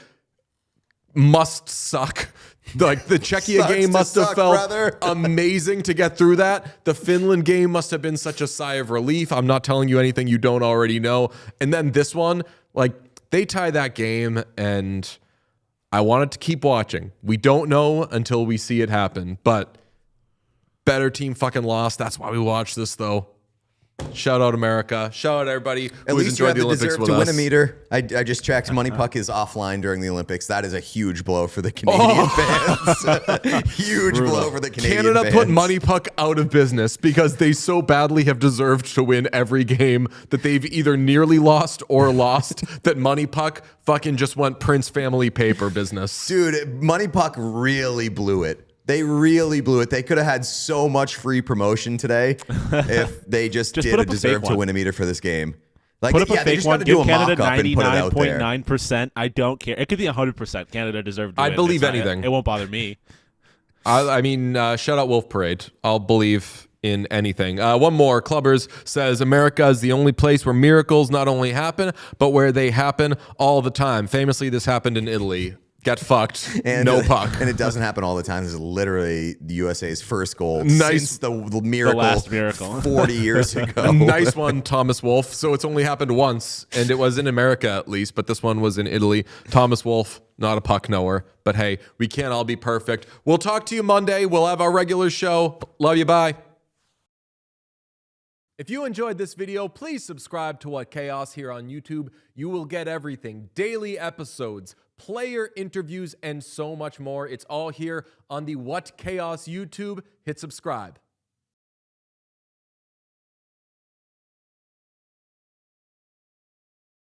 must suck. Like, the Czechia game must have felt amazing to get through that. The Finland game must have been such a sigh of relief. I'm not telling you anything you don't already know. And then this one, like, they tie that game, and I wanted to keep watching. We don't know until we see it happen, but better team fucking lost. That's why we watch this, though. Shout out America. Shout out everybody who has enjoyed the Olympics with us. Win a meter. I just checked. Money Puck is offline during the Olympics. That is a huge blow for the Canadian fans. Huge blow for the Canadian Canada fans. put Money Puck out of business because they so badly have deserved to win every game that they've either nearly lost or lost that Money Puck fucking just went Prince family paper business. Dude, Money Puck really blew it. They really blew it. They could have had so much free promotion today if they just did a deserve to win a meter for this game. Like, put up a they fake just one. got to do Give a Canada mock-up and put it out there. 99.9%. I don't care. It could be 100%. Canada deserved to win. I'd believe anything. It won't bother me. I mean, shout out Wolf Parade. I'll believe in anything. One more. Clubbers says, America is the only place where miracles not only happen, but where they happen all the time. Famously, this happened in Italy. Get fucked. And, no puck. And it doesn't happen all the time. This is literally the USA's first goal Nice. since the miracle, The last miracle. 40 years ago. Nice one, Thomas Wolfe. So it's only happened once, and it was in America at least, but this one was in Italy. Thomas Wolfe, not a puck knower, but hey, we can't all be perfect. We'll talk to you Monday. We'll have our regular show. Love you. Bye. If you enjoyed this video, please subscribe to What Chaos here on YouTube. You will get everything, daily episodes, player interviews, and so much more. It's all here on the What Chaos YouTube. Hit subscribe.